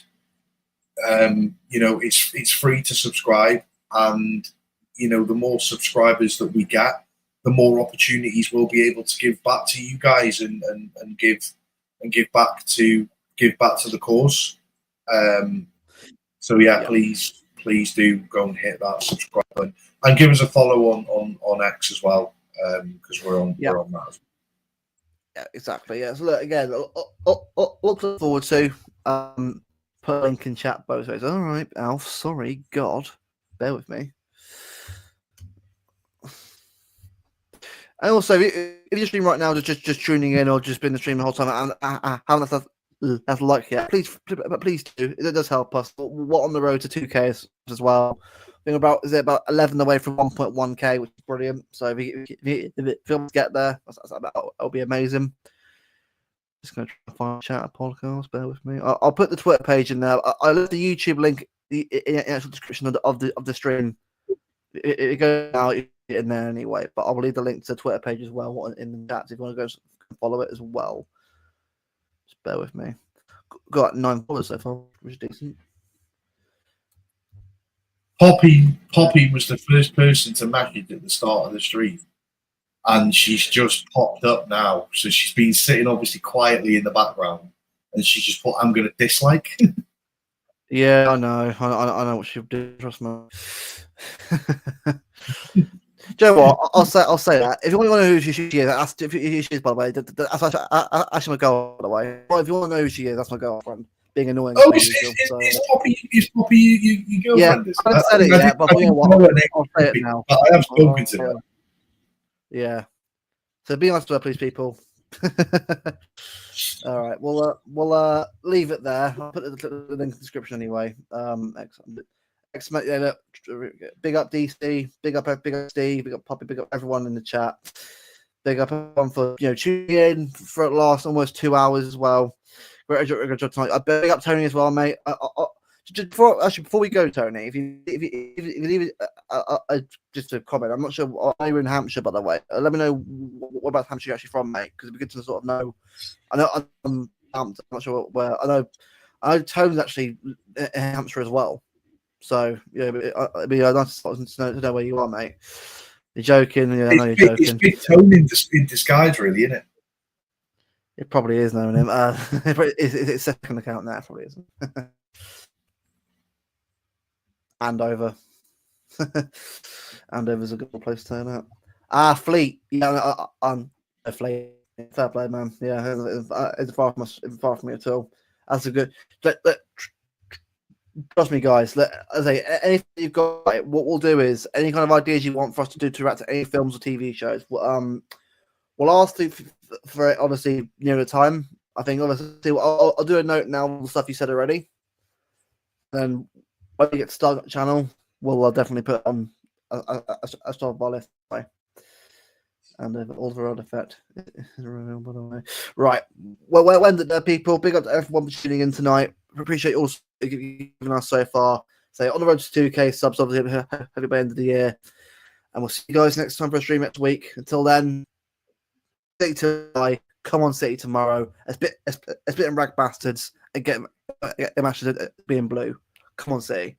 Speaker 2: it's free to subscribe, and the more subscribers that we get, the more opportunities we'll be able to give back to you guys and give back to the cause. Please do go and hit that subscribe button and give us a follow on X as well, because we're on that as well.
Speaker 1: Yeah, exactly. Yeah. So look, again, look forward to put a link in chat both ways. All right, Alf. Sorry, God, bear with me. And also, if you're streaming right now, just tuning in or just been the stream the whole time and haven't that's like yet, please do. It does help us. We're on the road to 2K as well. Being about 11 away from 1.1K, which is brilliant. So if it films get there, that'll be amazing. Just gonna try to find a chat podcast. Bear with me. I'll put the Twitter page in there. I left the YouTube link in the actual description of the stream. It goes out in there anyway, but I'll leave the link to the Twitter page as well in the chat if you want to go follow it as well. Just bear with me. Got 9 followers so far, which is decent.
Speaker 2: Poppy was the first person to message at the start of the stream, and she's just popped up now. So she's been sitting obviously quietly in the background, and she's just put, "I'm going to dislike."
Speaker 1: Yeah, I know. I know what she'll do. Trust me. Do you know what? I'll say that. If you want to know who she is, ask who she is, by the way. That's actually my girl, by the way. If you want to know who she is, that's my girlfriend. Being annoying.
Speaker 2: Oh, is Poppy your girlfriend?
Speaker 1: Yeah, I haven't said it yet, but you know what? I'll say it now.
Speaker 2: But I have spoken to her.
Speaker 1: Yeah. So be nice to her, please, people. All right. We'll leave it there. I'll put the link in the description anyway. Excellent. Big up DC, big up Steve, big up Poppy, big up everyone in the chat. Big up everyone for tuning in for the last almost 2 hours as well. Great job tonight. Big up Tony as well, mate. Before we go, Tony, if you leave it, just a comment. I'm not sure. Are you in Hampshire, by the way? Let me know what about Hampshire you're actually from, mate, because it'd be good to sort of know. I know I'm not sure where. I know Tony's actually in Hampshire as well. So yeah, it'd be nice to know where you are, mate. You're joking. Yeah, I know you're joking.
Speaker 2: It's Big Tony in disguise, really, isn't it?
Speaker 1: It probably is knowing him. It's second account now. It probably isn't. Andover. Andover's a good place to turn up. Fleet. Yeah, Fleet. Fair play, man. Yeah, it's far from me at all. That's a good. Trust me, guys. As I say, anything you've got, what we'll do is any kind of ideas you want for us to do to react to any films or TV shows. We'll ask for it, obviously, near the time. I think, obviously, I'll do a note now on the stuff you said already. Then when we get started on the channel, we'll definitely put on a start of our list. And all the road effect is revealed, by the way. Right. Well, we'll end it there, people. Big up to everyone for tuning in tonight. Appreciate you all giving us so far. So on the road to 2K subs, obviously, by the end of the year. And we'll see you guys next time for a stream next week. Until then, City tonight. Come on, City tomorrow. It's bit and rag bastards and get them ashes being blue. Come on, City.